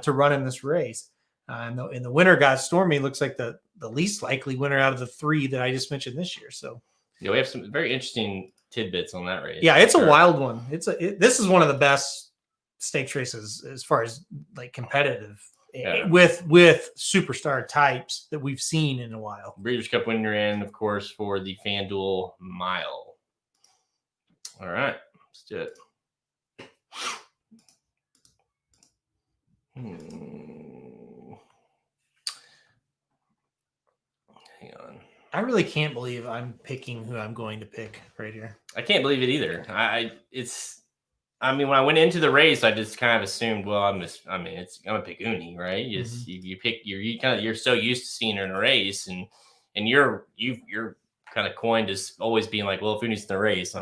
to run in this race. And the winner, Got Stormy, looks like the least likely winner out of the 3 that I just mentioned this year. So we have some very interesting tidbits on that race. Yeah, it's a wild one. This is one of the best stakes races as far as like competitive with superstar types that we've seen in a while. Breeders' Cup winner in, of course, for the FanDuel Mile. All right, let's do it. Hang on. I really can't believe I'm picking who I'm going to pick right here. I can't believe it either. When I went into the race, I just kind of assumed, I'm gonna pick Uni, right? You're so used to seeing her in a race, and you're kind of coined as always being like, well, if Uni's in the race,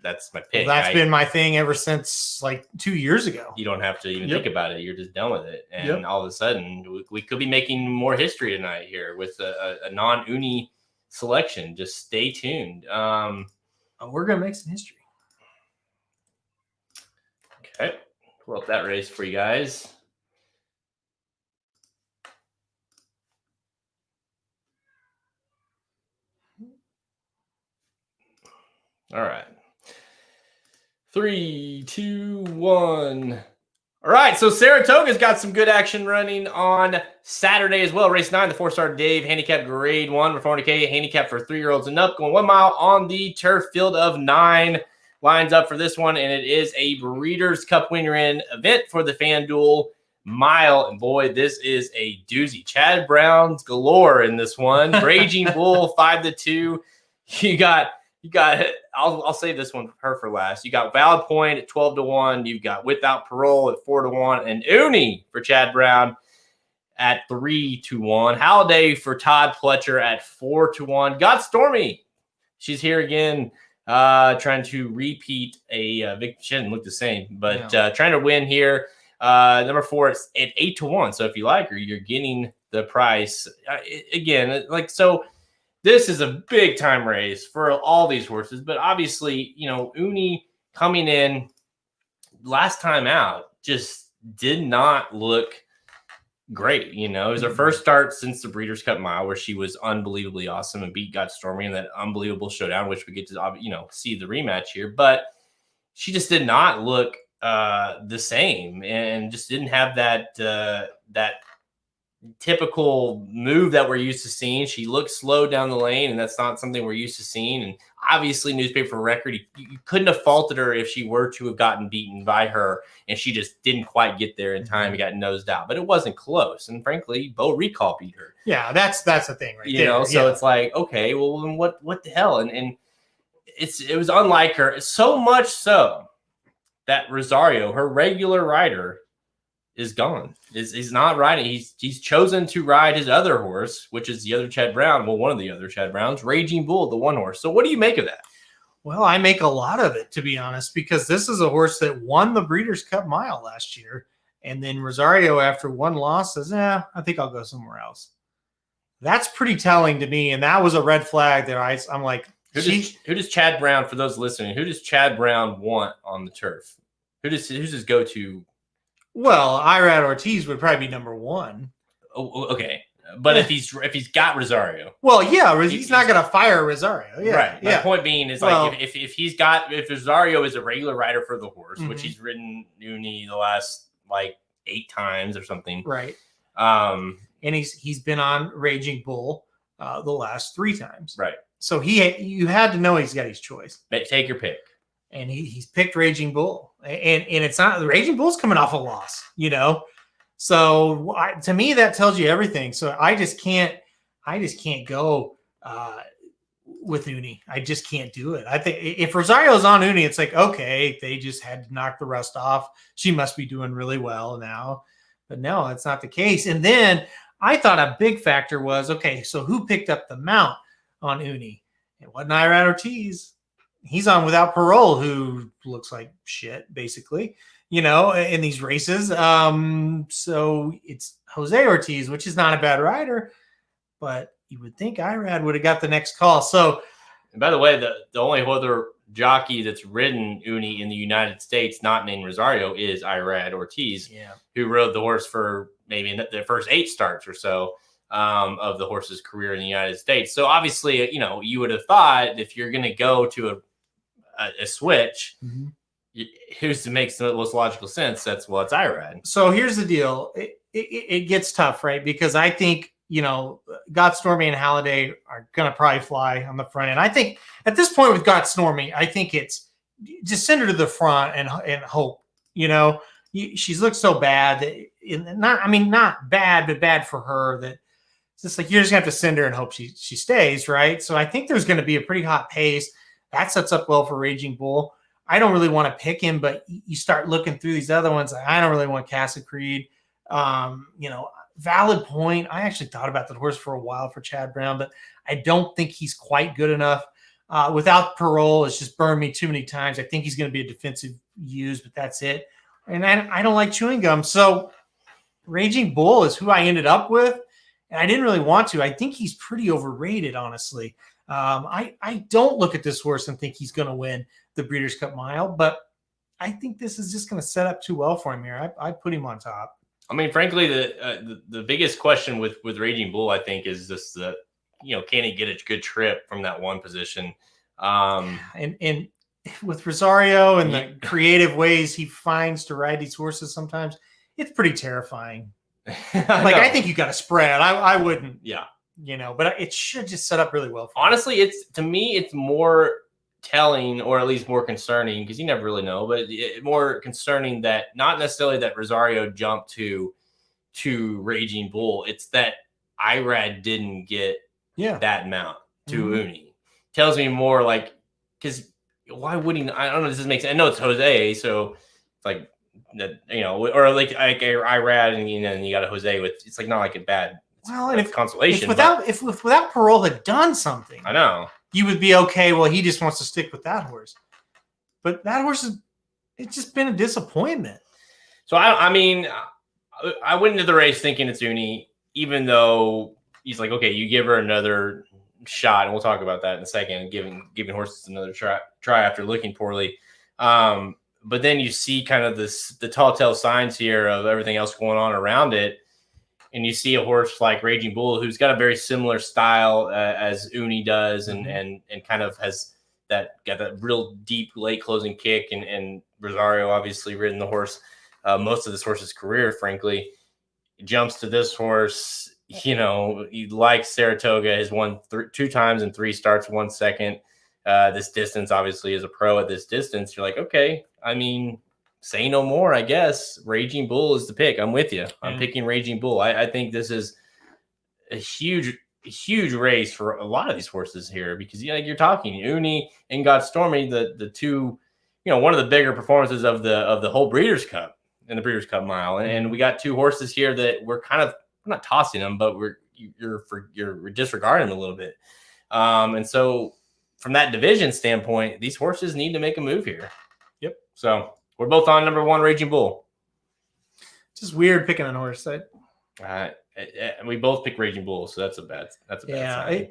that's my pick. Well, that's been my thing ever since like 2 years ago. You don't have to even think about it. You're just done with it. And all of a sudden, we could be making more history tonight here with a non-uni selection. Just stay tuned. We're going to make some history. Okay. Pull up that race for you guys. All right. 3, 2, 1. All right. So Saratoga's got some good action running on Saturday as well. Race 9, the Fourstardave Handicap Grade 1 for 400K handicap for 3-year-olds and up, going 1 mile on the turf field of 9. Lines up for this one, and it is a Breeders' Cup winner-in event for the FanDuel Mile. And boy, this is a doozy. Chad Brown's galore in this one. Raging Bull 5-2. You got. I'll save this one for her for last. You got Valid Point at 12-1. You've got Without Parole at 4-1, and Uni for Chad Brown at 3-1. Holiday for Todd Pletcher at 4-1. Got Stormy. She's here again, trying to repeat a victory. She didn't look the same, but trying to win here. Number 4 is at 8-1. So if you like her, you're getting the price again. So. This is a big time race for all these horses, but obviously, Uni coming in last time out just did not look great. It was her first start since the Breeders' Cup Mile, where she was unbelievably awesome and beat Got Stormy in that unbelievable showdown, which we get to see the rematch here. But she just did not look the same, and just didn't have that typical move that we're used to seeing. She looked slow down the lane, and that's not something we're used to seeing. And obviously, newspaper record, you couldn't have faulted her if she were to have gotten beaten by her, and she just didn't quite get there in time and got nosed out. But it wasn't close, and frankly, Bo Recall beat her. Yeah, that's the thing, right? So it's like, okay, well, then what the hell? And it was unlike her, so much so that Rosario, her regular rider, is gone. He's not riding. He's chosen to ride his other horse, which is the other Chad Brown. Well, one of the other Chad Browns, Raging Bull, the one horse. So what do you make of that? Well, I make a lot of it, to be honest, because this is a horse that won the Breeders' Cup Mile last year. And then Rosario, after one loss, says, I think I'll go somewhere else. That's pretty telling to me. And that was a red flag there. I'm like, who does Chad Brown, for those listening, who does Chad Brown want on the turf? Who's his go-to? Well, Irad Ortiz would probably be number 1. Oh, okay. But if he's got Rosario, well, yeah, he's not going to fire Rosario. Yeah, right. My point being is, like, if Rosario is a regular rider for the horse, which he's ridden Uni the last 8 times or something, right? And he's been on Raging Bull the last 3 times, right? So you had to know he's got his choice. Take your pick. And he's picked Raging Bull, and it's not the Raging Bull's coming off a loss, So to me, that tells you everything. So I just can't go with Uni. I just can't do it. I think if Rosario's on Uni, it's like, okay, they just had to knock the rust off. She must be doing really well now. But no, that's not the case. And then I thought a big factor was, okay, so who picked up the mount on Uni? It wasn't Irad Ortiz. He's on Without Parole, who looks like shit, basically, in these races. So it's Jose Ortiz, which is not a bad rider, but you would think Irad would have got the next call. So, and by the way, the only other jockey that's ridden Uni in the United States, not named Rosario, is Irad Ortiz, who rode the horse for maybe the first 8 starts or so of the horse's career in the United States. So obviously, you would have thought if you're going to go to a switch, who's to make the most logical sense? It's Irad. So here's the deal. It gets tough, right? Because I think, Got Stormy and Halliday are going to probably fly on the front end. I think at this point with Got Stormy, I think it's just send her to the front and hope, she's looked so bad that not bad, but bad for her that it's just like, you're just going to have to send her and hope she stays, right? So I think there's going to be a pretty hot pace. That sets up well for Raging Bull. I don't really want to pick him, but you start looking through these other ones. I don't really want Casa Creed. Valid Point. I actually thought about the horse for a while for Chad Brown, but I don't think he's quite good enough. Without Parole, it's just burned me too many times. I think he's going to be a defensive use, but that's it. And I don't like chewing gum. So Raging Bull is who I ended up with, and I didn't really want to. I think he's pretty overrated, honestly. I don't look at this horse and think he's going to win the Breeders' Cup Mile, but I think this is just going to set up too well for him here. I put him on top. I mean, frankly, the biggest question with Raging Bull, I think, is just can he get a good trip from that one position? And with Rosario and the creative ways he finds to ride these horses sometimes, it's pretty terrifying. I think you got to spread. I wouldn't. Yeah. But it should just set up really well for honestly, to me, it's more telling, or at least more concerning, because you never really know, but more concerning that not necessarily that Rosario jumped to Raging Bull. It's that Irad didn't get that mount to Uni. Tells me more because why would he? I don't know. This doesn't make sense. I know it's Jose, so it's like that, or like Irad, and you got a Jose with. It's like not like a bad. Well, and if consolation, if without Parole had done something, I know you would be okay. Well, he just wants to stick with that horse, but that horse it's just been a disappointment. So I mean, I went into the race thinking it's Uni, even though he's like, okay, you give her another shot, and we'll talk about that in a second. Giving horses another try after looking poorly, but then you see kind of the telltale signs here of everything else going on around it. And you see a horse like Raging Bull, who's got a very similar style as Uni does, and kind of has got that real deep late closing kick. And Rosario obviously ridden the horse most of this horse's career. Frankly, jumps to this horse. He likes Saratoga. Has won 2 times in 3 starts, 1 second. This distance, obviously, as a pro at this distance, you're like, okay. I mean, say no more, I guess. Raging Bull is the pick. I'm with you. I'm picking Raging Bull. I think this is a huge race for a lot of these horses here because you're talking Uni and Got Stormy, the two, one of the bigger performances of the whole Breeders' Cup in the Breeders' Cup Mile, and we got 2 horses here that we're kind of not tossing them, but you're disregarding them a little bit, and so from that division standpoint, these horses need to make a move here. Yep. So. We're both on number 1, Raging Bull. Just weird picking an horse. We both pick Raging Bull, so that's a bad sign.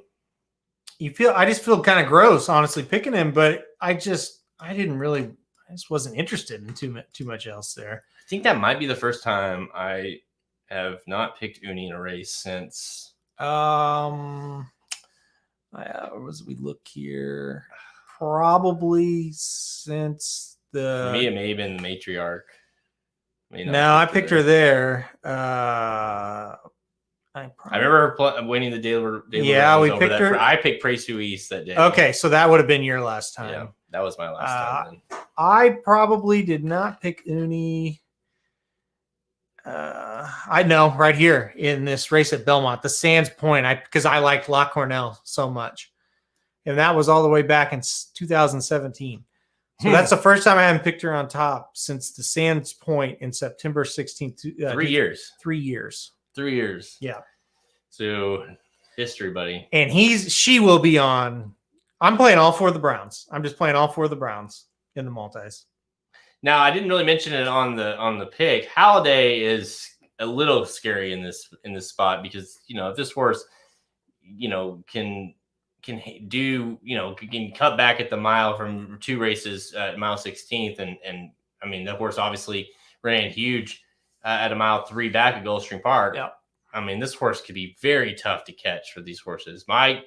I just feel kind of gross, honestly, picking him, but I just wasn't interested in too much else there. I think that might be the first time I have not picked Uni in a race since. We look here, probably since. For me, it may have been the Matriarch. I picked her there. I remember her winning the Daily. We picked her. I picked Prey Suisse that day. Okay, so that would have been your last time. Yeah, that was my last time. Then. I probably did not pick Uni. I know right here in this race at Belmont, the Sands Point, because I liked La Cornell so much, and that was all the way back in 2017. So that's the first time I haven't picked her on top since the Sands Point in September 16th. 3 years. 3 years. 3 years. Yeah. So history, buddy. And she will be on. I'm playing all 4 of the Browns. I'm just playing all 4 of the Browns in the multis. Now, I didn't really mention it on the pick. Halliday is a little scary in this spot because if this horse can do, can cut back at the mile from 2 races at mile 16th. And I mean, the horse obviously ran huge at a mile 3 back at Gulfstream Park. Yep. I mean, this horse could be very tough to catch for these horses. My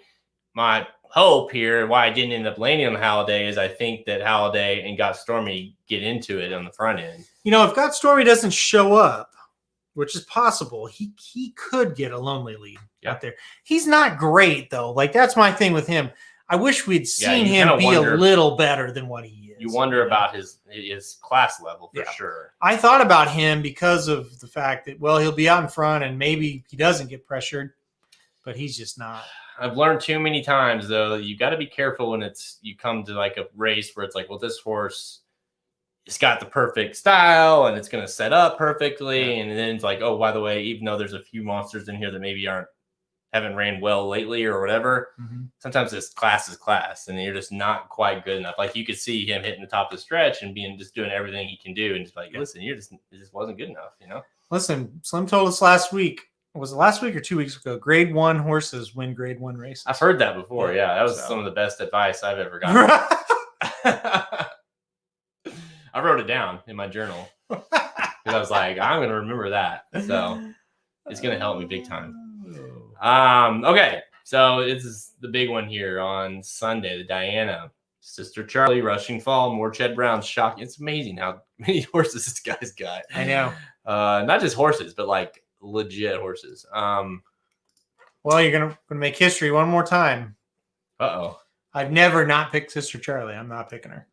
hope here, why I didn't end up landing on Halliday, is I think that Halliday and Got Stormy get into it on the front end. If Got Stormy doesn't show up, which is possible, he could get a lonely lead out there. He's not great, though. That's my thing with him. I wish we'd seen him be a little better than what he is. You wonder about his class level for sure. I thought about him because of the fact that, he'll be out in front and maybe he doesn't get pressured, but he's just not. I've learned too many times, though, you got to be careful when you come to a race where it's like, well, this horse, it's got the perfect style and it's going to set up perfectly. And then it's like, oh, by the way, even though there's a few monsters in here that maybe aren't haven't ran well lately or whatever. Mm-hmm. Sometimes this class is class, and you're just not quite good enough. Like you could see him hitting the top of the stretch and just doing everything he can do, and just like, listen, it just wasn't good enough, you know. Listen, Slim told us last week. Was it last week or 2 weeks ago? Grade 1 horses win Grade 1 races. I've heard that before. Yeah, that was some of the best advice I've ever gotten. I wrote it down in my journal because I was like, I'm going to remember that. So it's going to help me big time. Okay, so this is the big one here on Sunday. The Diana, Sister Charlie, Rushing Fall, more Ched Brown. Shocking. It's amazing how many horses this guy's got. I know. Not just horses, but like legit horses. Well, you're gonna make history one more time. Uh-oh. I've never not picked Sister Charlie. I'm not picking her.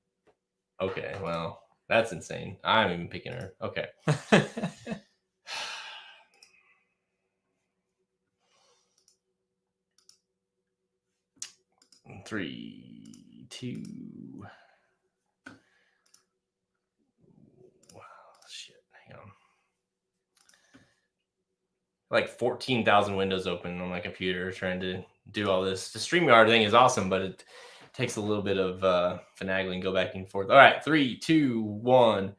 Okay, well, that's insane. I'm even picking her. Okay. 3, 2. Wow, shit. Hang on. Like 14,000 windows open on my computer trying to do all this. The StreamYard thing is awesome, but it takes a little bit of finagling, go back and forth. All right, 3, 2, 1. All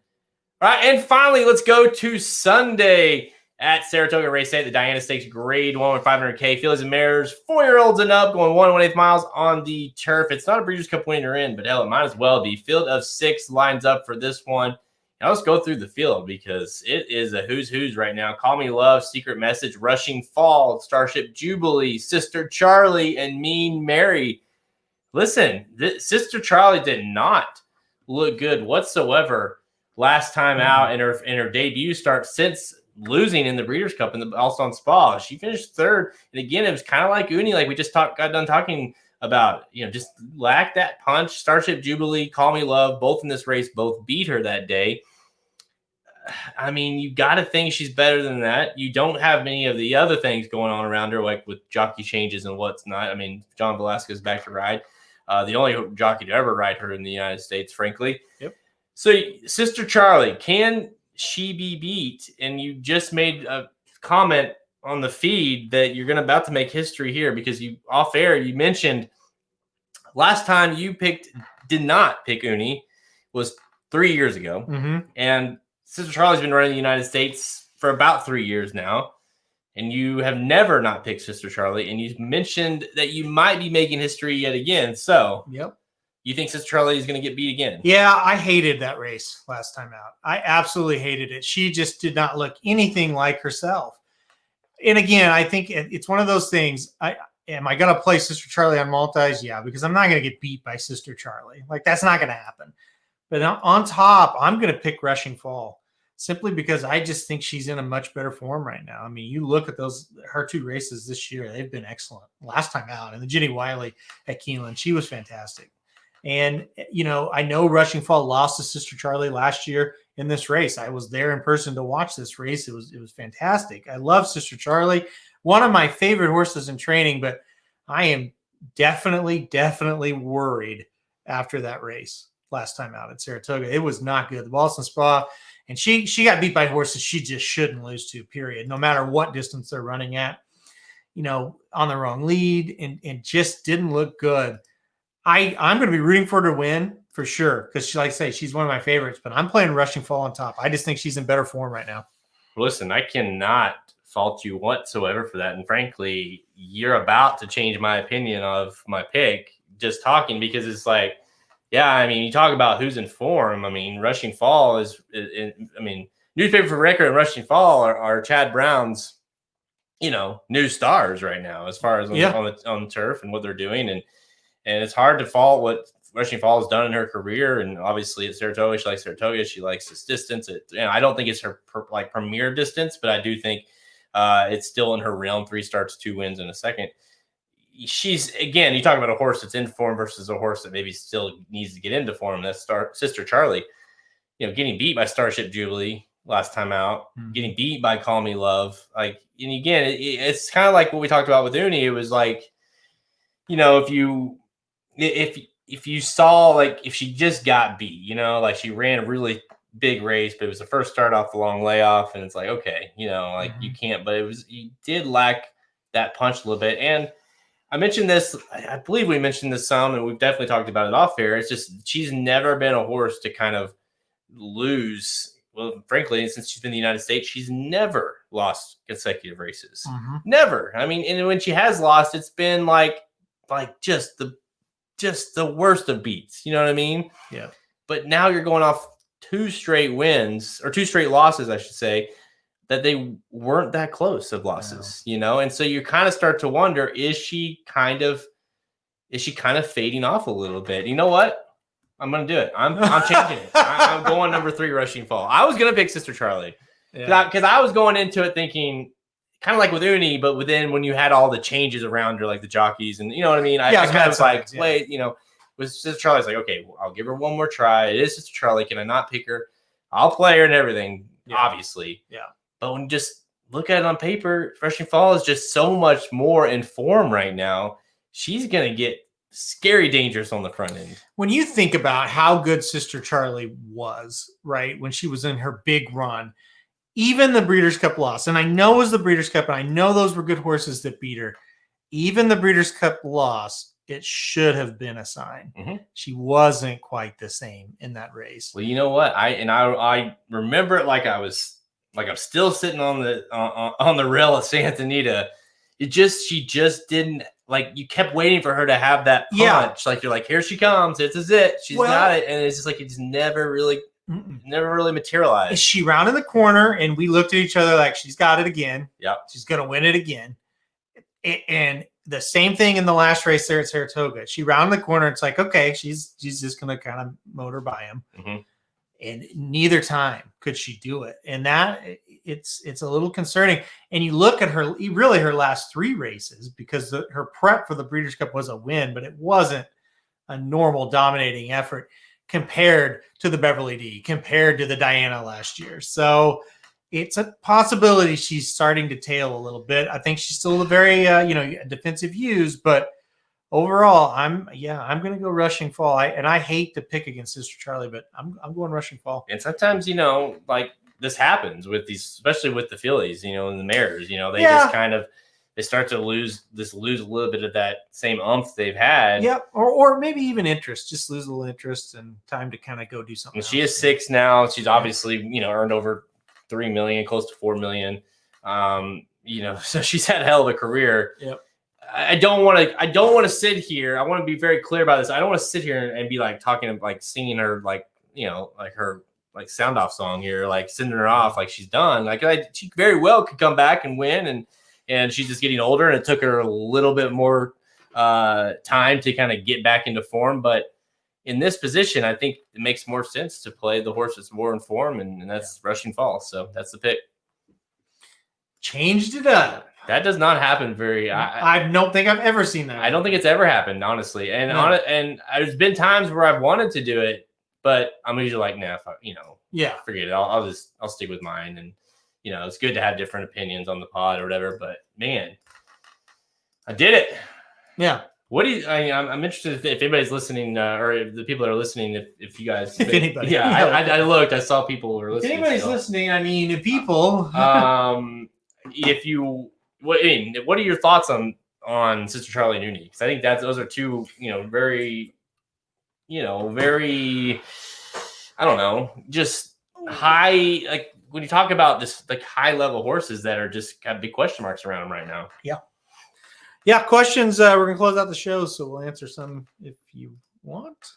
right, and finally, let's go to Sunday at Saratoga Race 8, the Diana Stakes Grade 1 with 500K. Fillies and mares, 4-year-olds and up, going 1 1/8 miles on the turf. It's not a Breeders' Cup winner in, but hell, it might as well be. Field of 6 lines up for this one. Now let's go through the field because it is a who's right now. Call Me Love, Secret Message, Rushing Fall, Starship Jubilee, Sister Charlie, and Mean Mary. Listen, Sister Charlie did not look good whatsoever last time out in her debut start since losing in the Breeders' Cup in the Alston Spa. She finished 3rd. And again, it was kind of like Uni, like we just got done talking about, just lacked that punch. Starship Jubilee, Call Me Love, both in this race, both beat her that day. I mean, you got to think she's better than that. You don't have many of the other things going on around her, like with jockey changes and what's not. I mean, John Velasquez back to ride. The only jockey to ever ride her in the United States, frankly. Yep. So, Sister Charlie, can she be beat? And you just made a comment on the feed that you're about to make history here because you off air, you mentioned last time you did not pick Uni was 3 years ago. Mm-hmm. And Sister Charlie's been running the United States for about 3 years now. And you have never not picked Sister Charlie. And you mentioned that you might be making history yet again. So, yep. You think Sister Charlie is going to get beat again? Yeah, I hated that race last time out. I absolutely hated it. She just did not look anything like herself. And again, I think it's one of those things. Am I going to play Sister Charlie on multis? Yeah, because I'm not going to get beat by Sister Charlie. Like, that's not going to happen. But on top, I'm going to pick Rushing Fall simply because I just think she's in a much better form right now. I mean, you look at her 2 races this year, they've been excellent. Last time out, and the Ginny Wiley at Keeneland, she was fantastic. And, I know Rushing Fall lost to Sister Charlie last year in this race. I was there in person to watch this race. It was fantastic. I love Sister Charlie, one of my favorite horses in training, but I am definitely worried after that race last time out at Saratoga. It was not good. The Boston Spa, and she got beat by horses she just shouldn't lose to, period, no matter what distance they're running at, on the wrong lead and just didn't look good. I'm going to be rooting for her to win for sure because, like I say, she's one of my favorites. But I'm playing Rushing Fall on top. I just think she's in better form right now. Listen, I cannot fault you whatsoever for that. And frankly, you're about to change my opinion of my pick just talking because it's like, yeah, I mean, you talk about who's in form. I mean, Rushing Fall Newspaper for Record and Rushing Fall are Chad Brown's, new stars right now as far as on the turf and what they're doing. And it's hard to fault what Rushing Fall has done in her career. And obviously at Saratoga, she likes Saratoga. She likes this distance. I don't think it's her premier distance, but I do think it's still in her realm. 3 starts, 2 wins in a second. She's, again, you talk about a horse that's in form versus a horse that maybe still needs to get into form. That's Sister Charlie, getting beat by Starship Jubilee last time out, getting beat by Call Me Love. And again, it's kind of like what we talked about with Uni. It was like, if you saw, like, if she just got beat, like she ran a really big race, but it was the first start off the long layoff, and it's like, okay, you can't, but you did lack that punch a little bit. And I mentioned this, I believe we mentioned this some, and we've definitely talked about it off air. It's just she's never been a horse to kind of lose. Well, frankly, since she's been in the United States, she's never lost consecutive races. Mm-hmm. Never. I mean, and when she has lost, it's been like just the worst of beats. You know what I mean? Yeah. But now you're going off 2 straight wins, or 2 straight losses, I should say, that they weren't that close of losses, you know? And so you kind of start to wonder, is she kind of fading off a little bit? You know what? I'm going to do it. I'm changing it. I'm going number 3, Rushing Fall. I was going to pick Sister Charlie because I was going into it thinking kind of like with Uni, but within when you had all the changes around her, like the jockeys and you know what I mean? I kind of was like, wait, you know, with Sister Charlie's like, okay, well, I'll give her one more try. It is Sister Charlie. Can I not pick her? I'll play her and everything, obviously. Yeah. But when you just look at it on paper, Rushing Fall is just so much more in form right now. She's going to get scary dangerous on the front end. When you think about how good Sister Charlie was, right, when she was in her big run, even the Breeders' Cup loss, and I know it was the Breeders' Cup, and I know those were good horses that beat her, even the Breeders' Cup loss, it should have been a sign. Mm-hmm. She wasn't quite the same in that race. Well, you know what? I remember it like I'm still sitting on the rail at Santa Anita. She just didn't, like, you kept waiting for her to have that punch. Yeah. Like, you're like, here she comes. This is it. She's got it. And it's just like, it's never really materialized. She rounded the corner and we looked at each other like, she's got it again. Yeah. She's going to win it again. And the same thing in the last race there at Saratoga. She rounded the corner. It's like, okay, she's just going to kind of motor by him. Mm-hmm. And neither time could she do it. And that it's a little concerning. And you look at her last 3 races, because her prep for the Breeders' Cup was a win, but it wasn't a normal dominating effort compared to the Beverly D, compared to the Diana last year. So it's a possibility she's starting to tail a little bit. I think she's still a very, defensive use, but overall, I'm going to go Rushing Fall. I hate to pick against Sister Charlie, but I'm going Rushing Fall. And sometimes, like this happens with these, especially with the fillies, and the mares, they just kind of, they start to lose a little bit of that same umph they've had. Yep. Or maybe even interest, just lose a little interest and time to kind of go do something. And she is 6 now. She's obviously, earned over 3 million, close to 4 million. So she's had a hell of a career. Yep. I don't want to sit here. I want to be very clear about this. I don't want to sit here and be like talking, like singing her, like her like sound off song here, like sending her off like she's done. Like she very well could come back and win, and she's just getting older, and it took her a little bit more time to kind of get back into form. But in this position, I think it makes more sense to play the horse that's more in form, and that's Rushing Fall. So that's the pick. Changed it up. That does not happen very. I don't think I've ever seen that. I don't think it's ever happened, honestly. And and there's been times where I've wanted to do it, but I'm usually like, nah, forget it. I'll stick with mine. And it's good to have different opinions on the pod or whatever. But man, I did it. Yeah. What do you? I'm interested if anybody's listening, or if the people that are listening, if you guys, if anybody, yeah, I looked, I saw people were listening. If anybody's listening, I mean, if people, if you. What are your thoughts on Sister Charlie and Uni? Because I think those are 2, very, very, I don't know, just high. Like when you talk about this, like high level horses that are just got big question marks around them right now. Yeah. Questions. We're gonna close out the show, so we'll answer some if you want.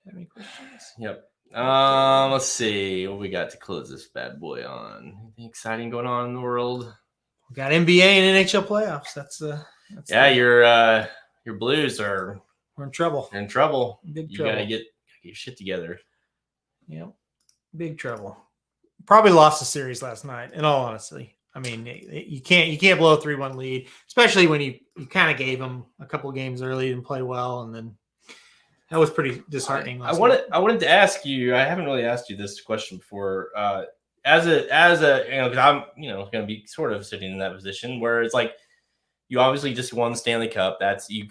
Have any questions? Yep. Let's see what we got to close this bad boy on. Anything exciting going on in the world? We got NBA and NHL playoffs. That's your Blues are. We're in trouble. You're in trouble. Big you trouble. Gotta get your shit together. Yeah, big trouble. Probably lost the series last night. In all honesty, I mean, you can't blow a 3-1 lead, especially when you kind of gave them a couple of games early and play well, and then that was pretty disheartening. I wanted to ask you. I haven't really asked you this question before. As a, because I'm, going to be sort of sitting in that position where it's like, you obviously just won the Stanley Cup. That's you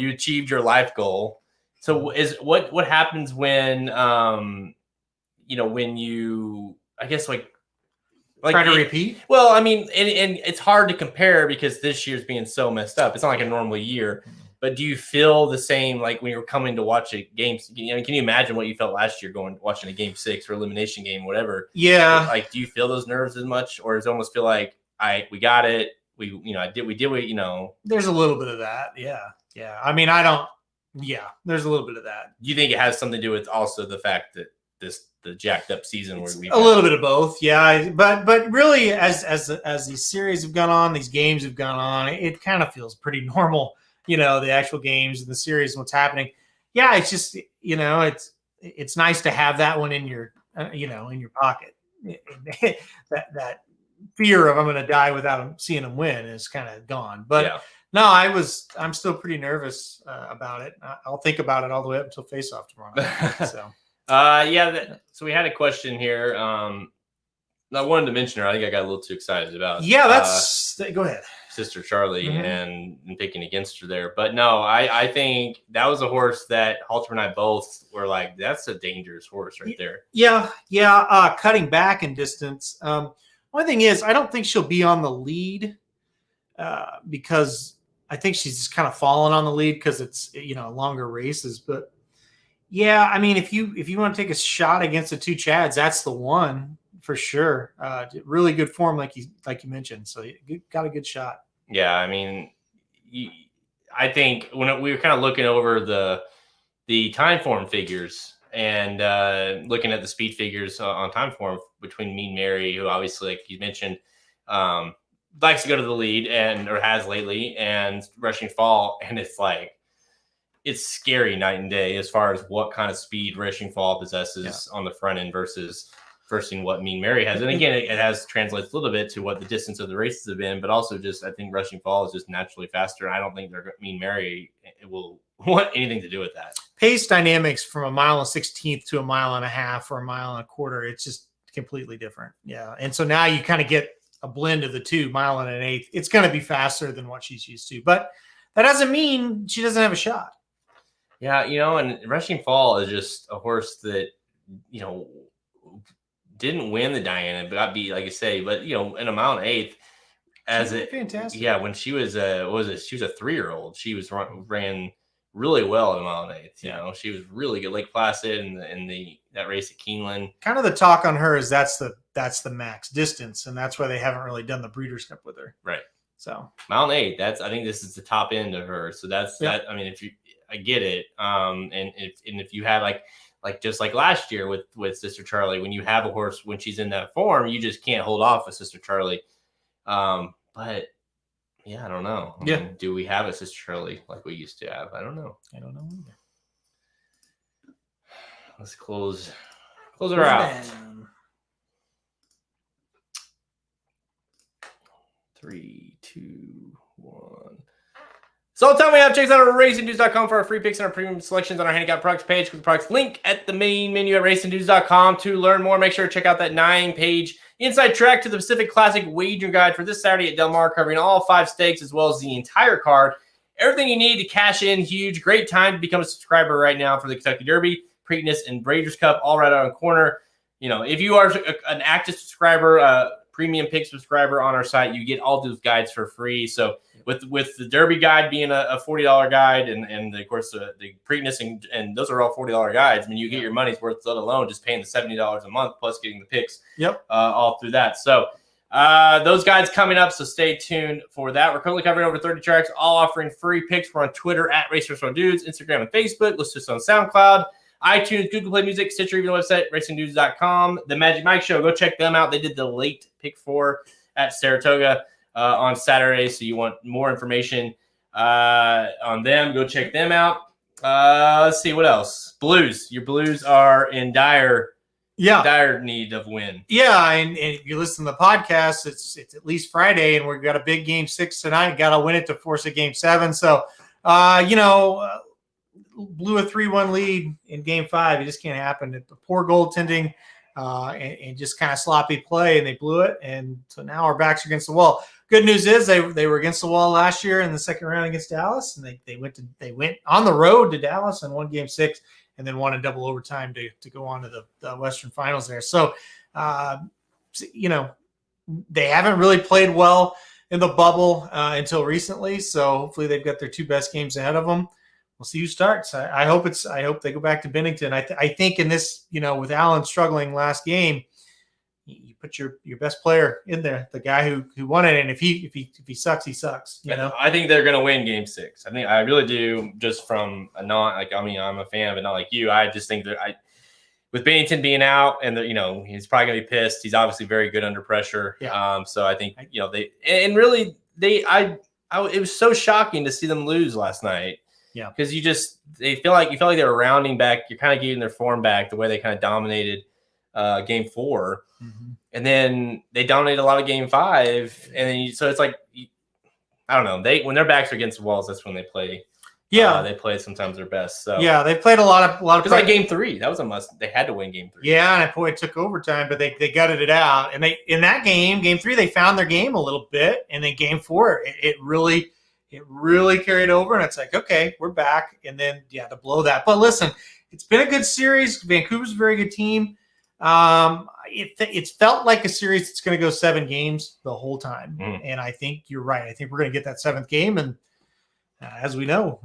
achieved your life goal. So what happens when, when you, I guess, like, try to repeat. Well, I mean, and it's hard to compare because this year's being so messed up. It's not like a normal year. But do you feel the same like when you were coming to watch a game? Can you imagine what you felt last year watching a game 6 or elimination game, whatever? Yeah. Like, do you feel those nerves as much, or does it almost feel like we got it? We did what. There's a little bit of that. Yeah. I mean, I don't. Yeah, there's a little bit of that. Do you think it has something to do with also the fact that the jacked up season where we a little bit of both? Yeah, but really, as these series have gone on, these games have gone on, it kind of feels pretty normal. The actual games and the series and what's happening. Yeah, it's just, it's nice to have that one in your, in your pocket. that fear of I'm going to die without seeing them win is kind of gone. But no, I'm still pretty nervous about it. I'll think about it all the way up until face-off tomorrow night. So, so we had a question here. I wanted to mention her. I think I got a little too excited about. Yeah, go ahead. Sister Charlie and picking against her there. But no, I think that was a horse that Halter and I both were like, that's a dangerous horse right there. Yeah. Cutting back in distance. One thing is, I don't think she'll be on the lead because I think she's just kind of fallen on the lead because it's, longer races. But yeah, I mean, if you want to take a shot against the two Chads, that's the one for sure. Really good form, like you mentioned. So you got a good shot. Yeah, I mean, I think when we were kind of looking over the time form figures and looking at the speed figures on time form between Mean Mary, who obviously, like you mentioned, likes to go to the lead or has lately, and Rushing Fall, and it's scary night and day as far as what kind of speed Rushing Fall possesses on the front end versus what Mean Mary has. And again, it has translates a little bit to what the distance of the races have been, but also just I think Rushing Fall is just naturally faster. And I don't think Mean Mary will want anything to do with that. Pace dynamics from a 1/16 to a 1.5 miles or a 1.25 miles, it's just completely different. Yeah. And so now you kind of get a blend of the 2 1 1/8. It's going to be faster than what she's used to, but that doesn't mean she doesn't have a shot. Yeah. And Rushing Fall is just a horse that, didn't win the Diana, but got beat, like you say, but in a 1 1/8 as it fantastic. Yeah, when she was she was a 3-year-old. She ran really well at a 1 1/8. She was really good. Lake Placid and that race at Keeneland. Kind of the talk on her is that's the max distance, and that's why they haven't really done the Breeders' Cup with her. Right. So 1 1/8. I think this is the top end of her. So that. I mean, I get it. And if you have like just like last year with Sister Charlie, when you have a horse when she's in that form, you just can't hold off with Sister Charlie. But yeah, I don't know. I mean, do we have a Sister Charlie like we used to have? I don't know either. Let's close her out. 3, 2, 1. So tell me, check out racingdudes.com for our free picks and our premium selections on our handicap products page. Click the products link at the main menu at racingdudes.com to learn more. Make sure to check out that 9-page inside track to the Pacific Classic wager guide for this Saturday at Del Mar, covering all 5 stakes as well as the entire card. Everything you need to cash in huge. Great time to become a subscriber right now for the Kentucky Derby, Preakness, and Breeders' Cup, all right on the corner. If you are an active subscriber, premium pick subscriber on our site, you get all those guides for free. So with the Derby guide being a $40 guide, and of course the Preakness and those are all $40 guides. I mean, you get your money's worth, let alone just paying the $70 a month plus getting the picks. All through that. So those guides coming up. So stay tuned for that. We're currently covering over 30 tracks, all offering free picks. We're on Twitter at RacerSoDudes, Instagram and Facebook. Listen to us on SoundCloud, iTunes, Google Play Music, Stitcher, even the website, racingdudes.com. The Magic Mike Show, go check them out. They did the late pick 4 at Saratoga on Saturday. So you want more information on them, go check them out. Let's see what else. Blues. Your Blues are in dire need of win. Yeah, and if you listen to the podcast, it's at least Friday, and we've got a big game 6 tonight. Got to win it to force a game 7. So, blew a 3-1 lead in game 5. It just can't happen. The poor goaltending and just kind of sloppy play, and they blew it. And so now our backs are against the wall. Good news is they were against the wall last year in the second round against Dallas, and they went on the road to Dallas and won game 6, and then won in double overtime to go on to the Western Finals there. So, they haven't really played well in the bubble until recently. So hopefully they've got their 2 best games ahead of them. We'll see who starts. I hope they go back to Bennington. I think in this, with Allen struggling last game, you put your best player in there, the guy who won it, and if he sucks, he sucks. I think they're going to win Game 6. I really do. Just from I'm a fan of it, not like you. I just think that with Bennington being out, and he's probably going to be pissed. He's obviously very good under pressure. Yeah. So I think it was so shocking to see them lose last night. Yeah. Because you felt like they were rounding back. You're kind of getting their form back the way they kind of dominated Game 4. Mm-hmm. And then they dominated a lot of Game 5. And then so it's like, I don't know. When their backs are against the walls, that's when they play. Yeah. They play sometimes their best. So yeah, they played a lot of because like Game 3, that was a must. They had to win Game 3. Yeah, and it took overtime, but they gutted it out. And in that Game 3, they found their game a little bit. And then Game 4, it really carried over, and it's like, okay, we're back. And then, to blow that. But listen, it's been a good series. Vancouver's a very good team. It's felt like a series that's going to go 7 games the whole time. And I think you're right. I think we're going to get that 7th game. And as we know,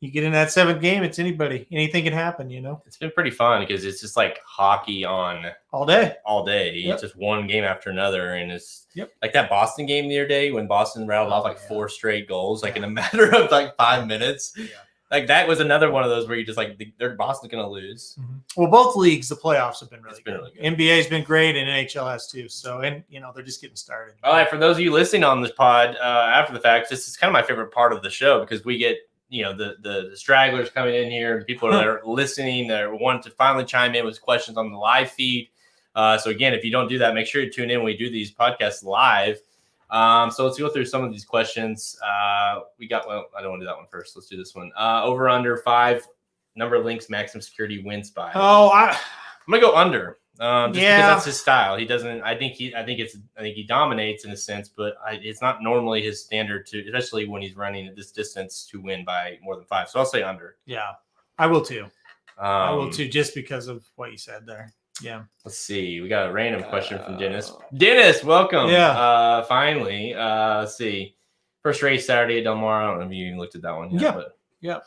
you get in that 7th game, it's anything can happen, It's been pretty fun because it's just like hockey on all day. Yep. It's just one game after another. And it's like that Boston game the other day when Boston rattled off 4 straight goals, like in a matter of 5 minutes. Yeah. Like that was another one of those where you just Boston's going to lose. Mm-hmm. Well, both leagues, the playoffs have been really good. Really good. NBA's been great and NHL has too. So, and they're just getting started. All right. For those of you listening on this pod after the fact, this is kind of my favorite part of the show because we get, the stragglers coming in here, people that are listening, that want to finally chime in with questions on the live feed. So again, if you don't do that, make sure you tune in when we do these podcasts live. So let's go through some of these questions. I don't want to do that one first. Let's do this one. Over under 5 number of links, maximum security wins by. I'm gonna go under. Just because that's his style. He doesn't. I think he dominates in a sense, but it's not normally his standard to, especially when he's running at this distance, to win by more than 5. So I'll say under. Yeah, I will too. Just because of what you said there. Yeah. Let's see. We got a random question from Dennis. Dennis, welcome. Yeah. Finally. Let's see. First race Saturday at Del Mar. I don't know if you even looked at that one yet. Yeah.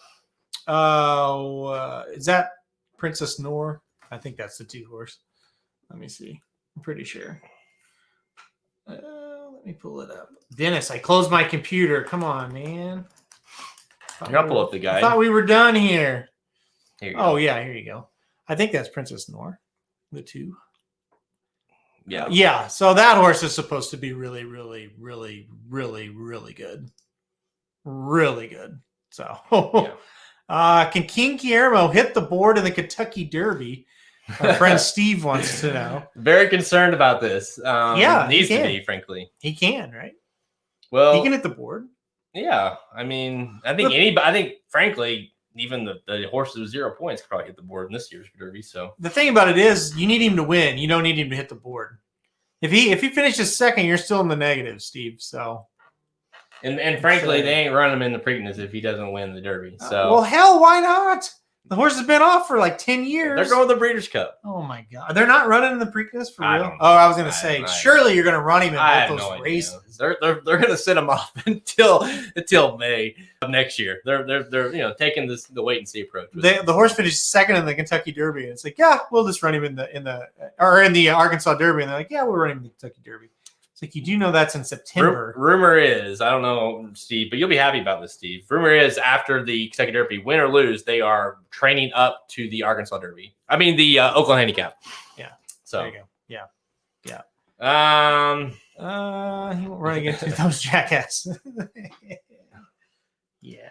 Is that Princess Noor? I think that's the 2 horse. Let me see. I'm pretty sure. Let me pull it up. Dennis, I closed my computer. Come on, man. I'll pull up the guy. I thought we were done here. Here you go. Yeah, here you go. I think that's Princess Noor. The 2. Yeah. Yeah. So that horse is supposed to be really, really, really, really, really good. Really good. So can King Guillermo hit the board in the Kentucky Derby? Our friend Steve wants to know. Very concerned about this. Needs to be, frankly. He can, right? Well, he can hit the board. Yeah. I think frankly, even the horses with 0 points could probably hit the board in this year's Derby. So the thing about it is, you need him to win. You don't need him to hit the board. If he finishes second, you're still in the negative, Steve. So, and frankly, they ain't running him in the Preakness if he doesn't win the Derby. So, well, hell, why not? The horse has been off for 10 years. They're going with the Breeders' Cup. Oh my God, they're not running in the Preakness for real. I was going to say, surely you're going to run him in both those races. They're going to sit him off until May of next year. They're taking the wait and see approach. The horse finished second in the Kentucky Derby, and it's like, yeah, we'll just run him in the Arkansas Derby, and they're like, yeah, we'll run him in the Kentucky Derby. It's like, you do know that's in September. Rumor is, I don't know, Steve, but you'll be happy about this, Steve. Rumor is, after the Kentucky Derby, win or lose, they are training up to the Arkansas Derby. I mean, the Oklahoma Handicap. Yeah. So there you go. Yeah. He won't run against those jackass. Yeah.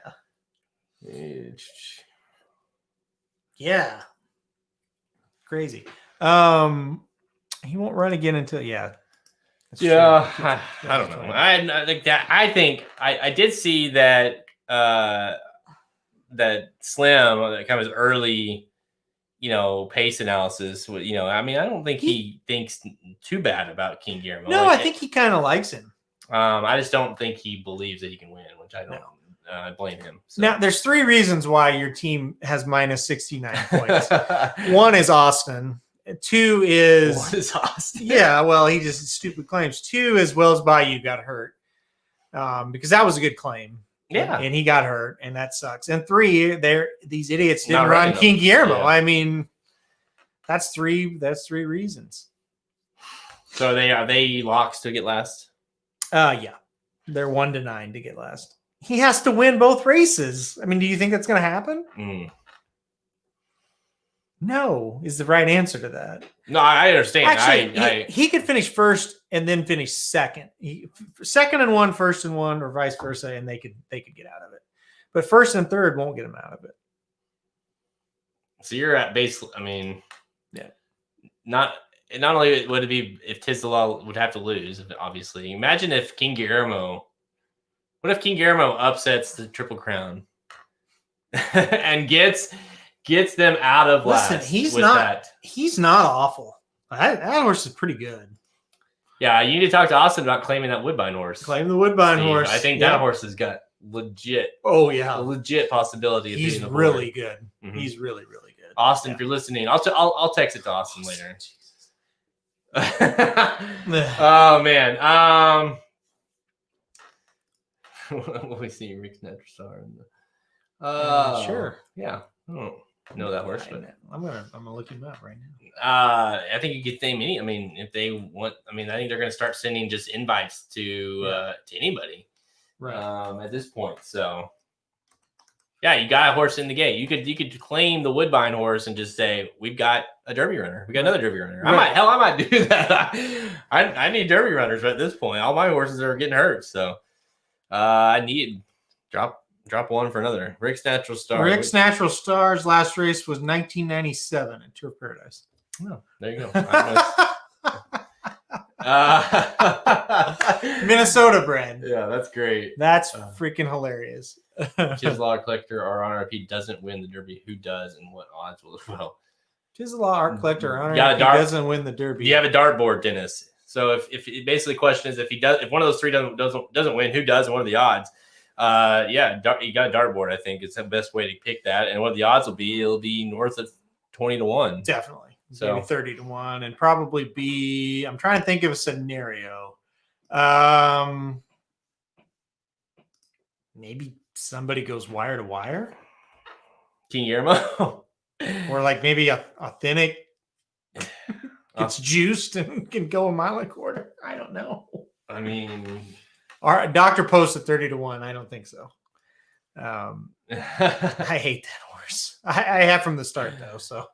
Yeah. Crazy. He won't run again until I don't know. I did see that that Slim, that kind of his early, pace analysis. I don't think he thinks too bad about King Guillermo. No, I think he kind of likes him. I just don't think he believes that he can win, which I don't blame him. So. Now, there's 3 reasons why your team has minus 69 points. One is Austin. 2 is what is Austin? Yeah, well, he just stupid claims. 2 is Wells Bayou got hurt because that was a good claim. Yeah, and he got hurt, and that sucks. And 3, these idiots didn't Not run running King them. Guillermo. Yeah. I mean, that's 3 reasons. So are they locks to get last? Yeah, they're 1-9 to get last. He has to win both races. I mean, do you think that's going to happen? No, is the right answer to that. No, I understand. Actually, he could finish first and then finish second. Second and 1, first and 1, or vice versa, and they could get out of it. But first and third won't get him out of it. So you're at basically. I mean, yeah. Not only would it be if Tiz the Law would have to lose, obviously. Imagine if King Guillermo. What if King Guillermo upsets the Triple Crown and gets them out of last? Listen, he's not awful. That horse is pretty good. Yeah, you need to talk to Austin about claiming that Woodbine horse. Claim the Woodbine horse. I think that horse has got legit. Oh yeah, a legit possibility. Of he's being the really good. Mm-hmm. He's really good. Austin, if you're listening, I'll text it to Austin later. Oh man. What we see Rick's Natural Star in the sure. Yeah. I don't know that horse, but I'm gonna look him up right now. I think you could name any. I mean, if they want, I mean, I think they're gonna start sending just invites to anybody, right? At this point. So yeah, you got a horse in the gate. You could claim the Woodbine horse and just say we've got a Derby runner. We got another Derby runner. Right. I might do that. I need Derby runners at this point. All my horses are getting hurt, so I need drop one for another. Rick's Natural Star. Rick's Natural Star's last race was 1997 at Tour of Paradise. Oh, there you go. Minnesota bred. Yeah, that's great. That's freaking hilarious. Tiz Law Collector or RRP doesn't win the Derby. Who does and what odds will it well? Tiz Law Art Collector RRP doesn't win the Derby. You have a dartboard, Dennis. So if basically the question is if one of those 3 doesn't win, who does and what are the odds? You got a dartboard. I think it's the best way to pick that. And what the odds will be, it'll be north of 20-1. Definitely. So maybe 30-1 and probably be. I'm trying to think of a scenario. Maybe somebody goes wire to wire. King Guillermo, or like maybe authentic. It's juiced and can go 1.25 miles. I don't know. I mean, our doctor posted 30-1. I don't think so. I hate that horse. I have from the start though. So,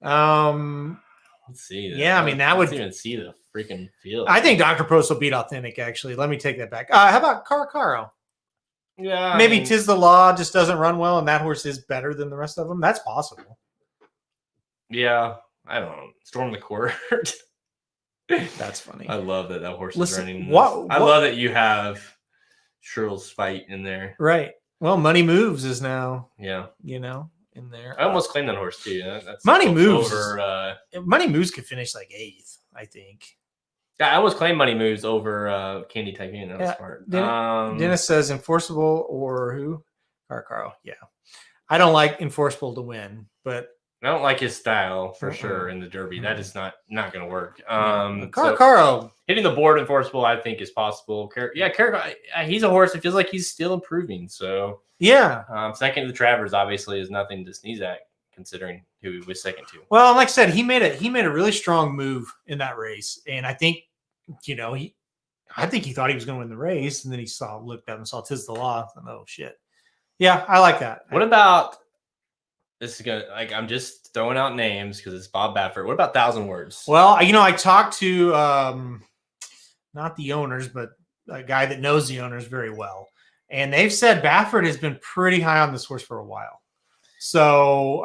let's see. Yeah, I mean that would even see the freaking field. I think Dr. Post will beat Authentic. Actually, let me take that back. How about Caro? Yeah, maybe Tiz the Law just doesn't run well, and that horse is better than the rest of them. That's possible. Yeah. I don't know. Storm the Court. That's funny. I love that horse is running. What? I love that you have Shrill's Fight in there. Right. Well, Money Moves is now. Yeah. In there. I almost claimed that horse too. That's Money Moves. Money Moves could finish like 8th, I think. Yeah, I almost claimed Money Moves over Candy Tycoon. That was smart. Dennis says Enforceable or who? Caro. Yeah. I don't like Enforceable to win, but I don't like his style for sure in the Derby. That is not going to work. Caro hitting the board Enforceable, I think, is possible. Caro, he's a horse. It feels like he's still improving. So yeah, second to the Travers obviously is nothing to sneeze at, considering who he was second to. Well, like I said, he made a really strong move in that race, and I think he thought he was going to win the race, and then he looked up and saw Tiz the Law. And, oh shit, yeah, I like that. What about? This is good. Like I'm just throwing out names because it's Bob Baffert. What about 1,000 Words? Well, I talked to not the owners, but a guy that knows the owners very well, and they've said Baffert has been pretty high on this horse for a while. So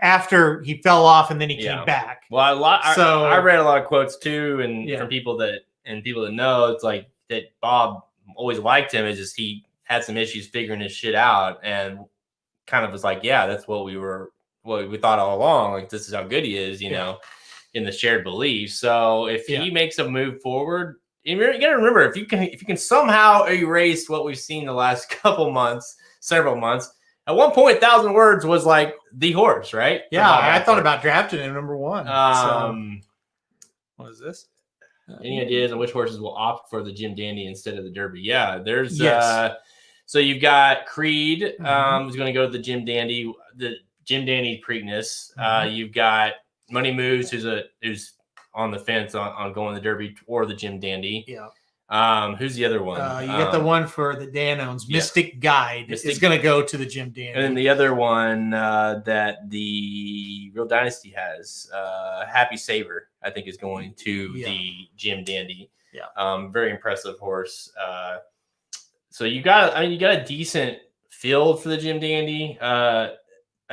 after he fell off and then he came back. Well, I read a lot of quotes too, and from people that know, it's like that Bob always liked him. It's just he had some issues figuring his shit out and kind of was like, yeah, that's what we thought all along. Like, this is how good he is, in the shared belief. So if he makes a move forward, you got to remember, if you can somehow erase what we've seen the last several months, At one point, 1,000 Words was like the horse, right? Yeah, I thought about drafting him number 1. What is this? Any ideas on which horses will opt for the Jim Dandy instead of the Derby? Yeah, there's so you've got Creed, who's going to go to the Jim Dandy Preakness. You've got Money Moves, who's on the fence on going to the Derby or the Jim Dandy. Yeah. Who's the other one? You got the one for the Dan owns. Mystic Guide is going to go to the Jim Dandy. And then the other one that the Real Dynasty has, Happy Saver, I think is going to the Jim Dandy. Yeah. Very impressive horse. So you got a decent field for the Jim Dandy. I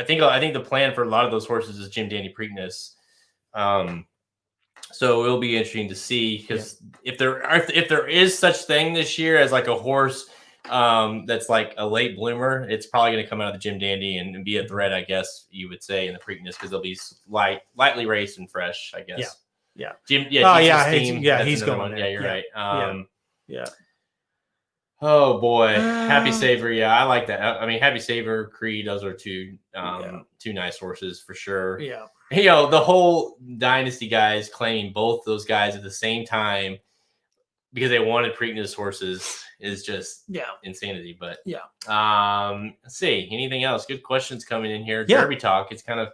think the plan for a lot of those horses is Jim Dandy Preakness. So it'll be interesting to see, because if there is such thing this year as like a horse that's like a late bloomer, it's probably going to come out of the Jim Dandy and be a threat, I guess you would say, in the Preakness, because they'll be lightly raced and fresh, I guess. Yeah. Jim. Yeah. He's going. One. Yeah, you're right. Yeah. Oh boy, Happy Saver. Yeah, I like that. I mean, Happy Saver, Creed. Those are two nice horses for sure. Yeah. The whole Dynasty guys claiming both those guys at the same time because they wanted Preakness horses is just insanity. But let's see. Anything else? Good questions coming in here. Yeah. Derby talk. It's kind of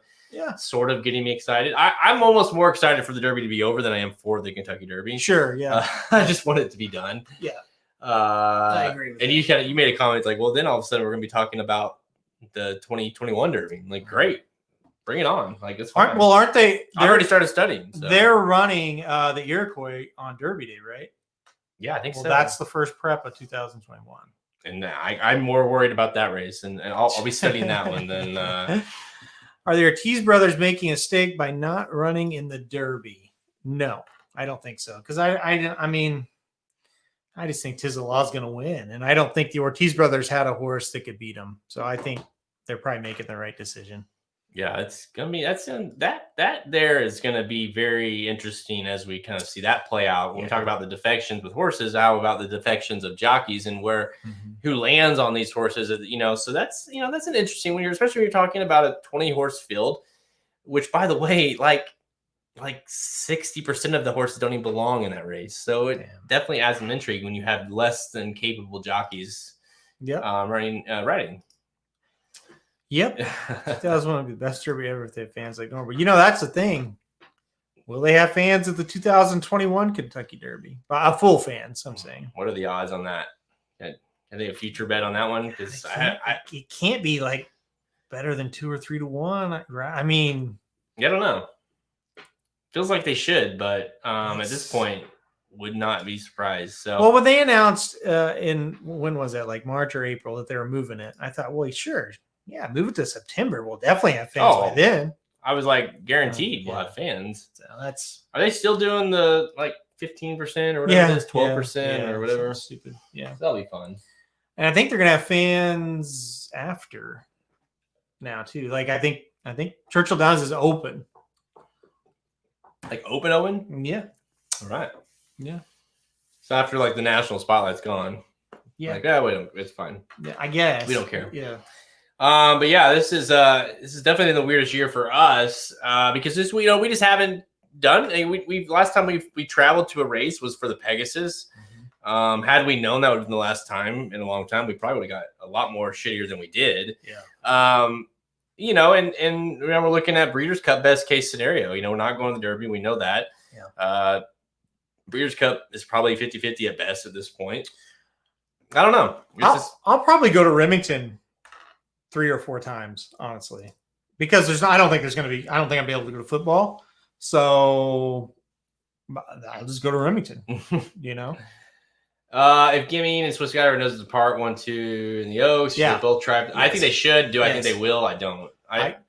sort of getting me excited. I'm almost more excited for the Derby to be over than I am for the Kentucky Derby. Sure. Yeah. I just want it to be done. Yeah. I agree with that. You made a comment like, well, then all of a sdsudden we're going to be talking about the 2021 Derby. Like, great. Bring it on. Like, it's fine. Aren't they? I already started studying. So. They're running the Iroquois on Derby Day, right? Yeah, I think so. That's the first prep of 2021. And I'm more worried about that race, and I'll be studying that one than. Are the Ortiz brothers making a mistake by not running in the Derby? No, I don't think so. Because I mean, I just think Tizalaw's going to win, and I don't think the Ortiz brothers had a horse that could beat him. So I think they're probably making the right decision. Yeah, it's gonna be that there is gonna be very interesting as we kind of see that play out. When we talk about the defections with horses, how about the defections of jockeys and who lands on these horses? So that's an interesting one. Especially when you're talking about a 20 horse field, which by the way, like 60% of the horses don't even belong in that race. So it definitely adds some intrigue when you have less than capable jockeys riding. Yep. That was one of the best Derby ever if they have fans like normal. That's the thing. Will they have fans at the 2021 Kentucky Derby? Full fans, I'm saying. What are the odds on that? Are they a future bet on that one? Because it can't be like better than 2 or 3 to 1. I mean, I don't know. Feels like they should, but at this point, would not be surprised. So, well, when they announced when was that? Like March or April that they were moving it, I thought, well, sure. Yeah, move it to September. We'll definitely have fans by then. I was like, guaranteed we'll have fans. So are they still doing the like 15% or whatever it is, 12% or whatever? Stupid. Yeah, that'll be fun. And I think they're gonna have fans after now too. Like I think Churchill Downs is open. Like open? Yeah. All right. Yeah. So after like the national spotlight's gone. Yeah. Like wait, it's fine. Yeah, I guess we don't care. Yeah. But yeah, this is definitely the weirdest year for us because we just haven't done. We last time we traveled to a race was for the Pegasus. Had we known that would have been the last time in a long time, we probably would have got a lot more shittier than we did. Yeah. And we're looking at Breeders' Cup best case scenario. We're not going to the Derby. We know that. Yeah. Breeders' Cup is probably 50-50 at best at this point. I don't know. I'll probably go to Remington 3 or 4 times, honestly, because I don't think I'll be able to go to football. So I'll just go to Remington, If Gimme and Swiss Guy knows the part 1, 2 in the Oaks, both try. Yes. I think they should. I think they will? I don't.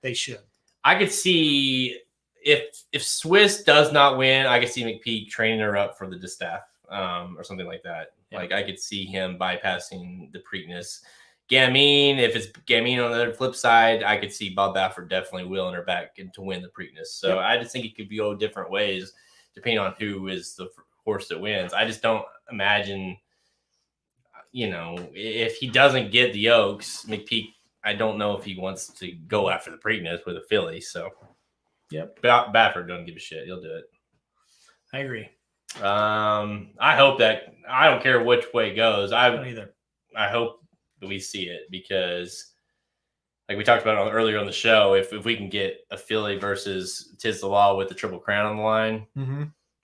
They should. I could see if Swiss does not win, I could see McPeak training her up for the distaff or something like that. Yeah. Like I could see him bypassing the Preakness. Gamine, if it's Gamine on the other flip side, I could see Bob Baffert definitely wheeling her back to win the Preakness. So I just think it could go different ways depending on who is the horse that wins. I just don't imagine, if he doesn't get the Oaks, McPeak I don't know if he wants to go after the Preakness with a filly. So, yep. Baffert don't give a shit. He'll do it. I agree. I hope that I don't care which way it goes. I don't either. I hope that we see it because, like we talked about earlier on the show, if we can get a filly versus Tiz the Law with the Triple Crown on the line,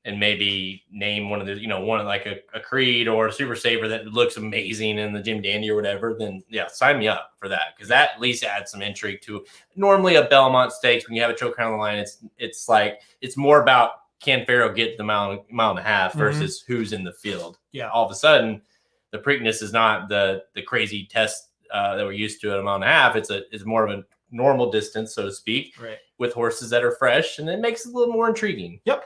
and maybe name one of the, one like a Creed or a Super Saver that looks amazing in the Jim Dandy or whatever, then yeah, sign me up for that because that at least adds some intrigue to normally a Belmont Stakes when you have a Triple Crown on the line. It's like it's more about can Pharaoh get the mile and a half versus who's in the field. Yeah, all of a sudden the Preakness is not the crazy test that we're used to at a mile and a half. It's more of a normal distance, so to speak, right, with horses that are fresh, and it makes it a little more intriguing. Yep,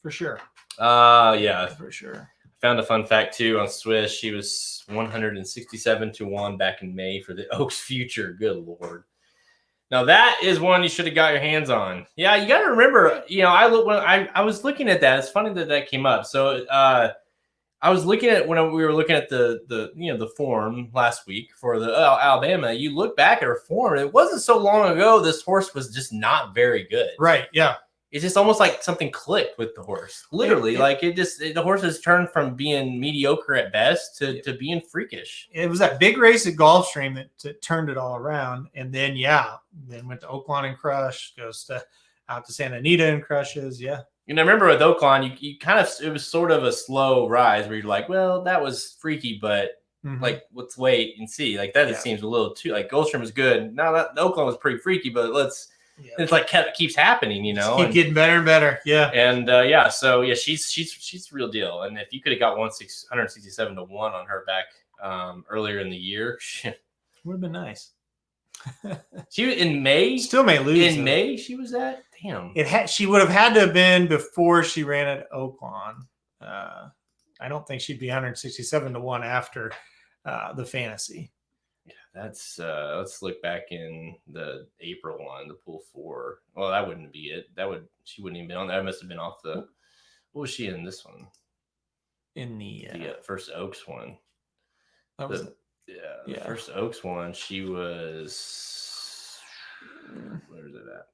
for sure. Yeah, for sure. Found a fun fact too on Swiss. She was 167-1 back in May for the Oaks Future. Good Lord. Now that is one you should have got your hands on. Yeah, you got to remember. I was looking at that. It's funny that came up. So I was looking at when we were looking at the form last week for the Alabama. You look back at her form. It wasn't so long ago. This horse was just not very good. Right. Yeah. It's just almost like something clicked with the horse. Literally, the horse has turned from being mediocre at best to being freakish. It was that big race at Gulfstream that turned it all around. And then, then went to Oaklawn and crushed, goes out to Santa Anita and crushes. Yeah. And I remember with Oaklawn, you kind of, it was sort of a slow rise where you're like, well, that was freaky, but like, let's wait and see. Like that, it seems a little too, like Gulfstream was good. Now that Oaklawn was pretty freaky, but it's like keeps happening, Keep getting better and better. Yeah. And so she's the real deal. And if you could have got 167-1 on her back earlier in the year, would have been nice. She was in May. Still may lose. In May, she was at damn. She would have had to have been before she ran at Oaklawn. I don't think she'd be 167-1 after the Fantasy. Yeah, that's let's look back in the April one, the pool 4. Well, that wouldn't be it. She wouldn't even been on that. Must have been off the. What was she in this one? In the first Oaks one. That was it. The first Oaks one, she was. Where is it at?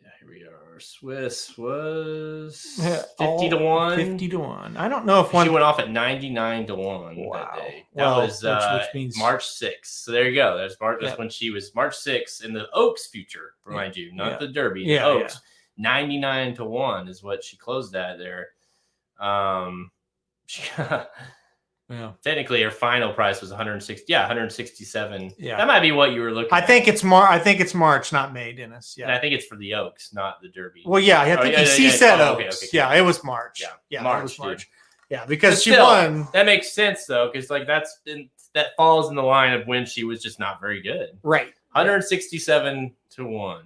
Yeah, here we are. Swiss was 50-1. 50-1. I don't know if she went off at 99-1 that day. That was which means March 6th. So there you go. There's March. That's when she was March 6th in the Oaks Future. Remind you, not the Derby. The Oaks. 99-1 is what she closed at there. Technically her final price was 167. That might be what you were looking at. I think it's March, not May, Dennis. And I think it's for the Oaks, not the Derby. Well, I think he said Oaks. Okay. Yeah, it was March. March, it was March. Yeah, because she won. That makes sense though, because that falls in the line of when she was just not very good. Right. 167-1.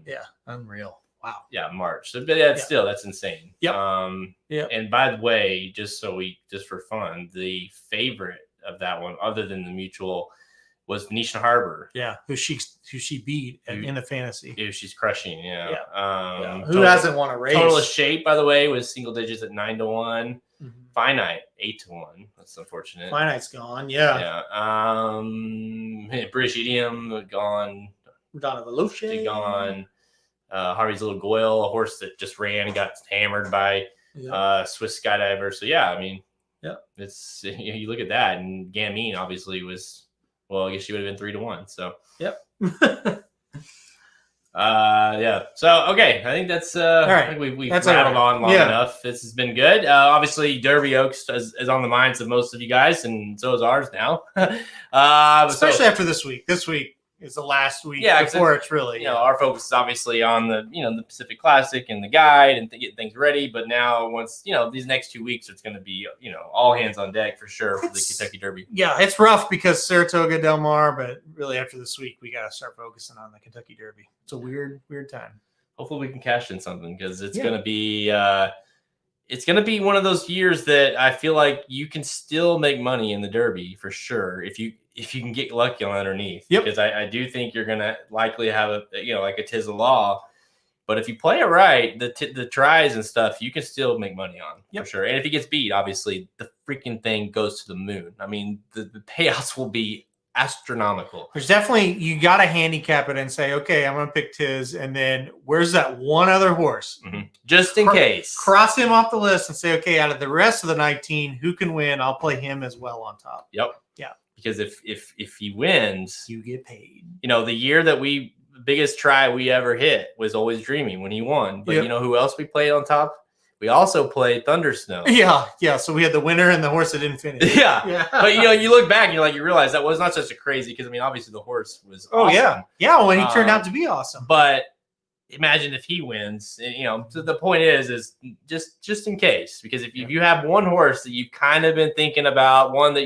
Yeah, unreal. Wow. Yeah, March. So, but still, that's insane. Yep. And by the way, just for fun, the favorite of that one, other than the mutual, was Venetian Harbor. Yeah, who she beat in the Fantasy. Who she's crushing. Yeah. Who hasn't won a race? Total of Shape, by the way, was single digits at 9-1. Finite 8-1. That's unfortunate. Finite's gone. Yeah. British Idiom gone. Donna Veloce gone. Harvey's Little Goyle, a horse that just ran and got hammered by Swiss Skydiver. So it's you look at that, and Gamine obviously was. Well, I guess she would have been 3-1. So So okay, I think that's all right. I think we've rattled on long enough. This has been good. Obviously, Derby Oaks is on the minds of most of you guys, and so is ours now. Especially after this week. This week is the last week before it's really. Our focus is obviously on the the Pacific Classic and the guide and getting things ready. But now once these next 2 weeks, it's going to be all hands on deck for sure for the Kentucky Derby. Yeah, it's rough because Saratoga, Del Mar, but really after this week, we got to start focusing on the Kentucky Derby. It's a weird time. Hopefully, we can cash in something because it's going to be. It's going to be one of those years that I feel like you can still make money in the Derby for sure if you can get lucky on underneath. Because I do think you're going to likely have like a Tiz the Law. But if you play it right, the tries and stuff, you can still make money on for sure. And if he gets beat, obviously the freaking thing goes to the moon. I mean, the payouts will be astronomical. There's definitely, you got to handicap it and say, okay, I'm going to pick Tiz, and then where's that one other horse? Just in case. Cross him off the list and say, okay, out of the rest of the 19, who can win? I'll play him as well on top. Yep. Yeah. Because if he wins, you get paid. The year that the biggest try we ever hit was Always Dreaming when he won. But you know who else we played on top? We also played Thunder Snow. Yeah. So we had the winner and the horse that didn't finish. Yeah. But you look back and you realize that was not such a crazy, because obviously the horse was awesome. Yeah, when he turned out to be awesome. But imagine if he wins. And, so the point is just in case, because if you have one horse that you've kind of been thinking about, one that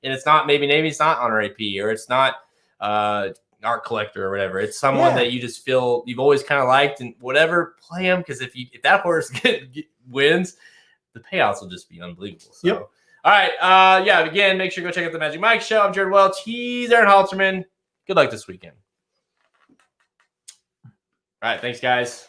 and it's not maybe it's not Honor AP, or it's not Art Collector or whatever. It's someone that you just feel you've always kind of liked, and whatever, play him, because if that horse wins, the payouts will just be unbelievable. So, all right, again, make sure you go check out the Magic Mike Show. I'm Jared Welch. He's Aaron Halterman. Good luck this weekend. All right, thanks, guys.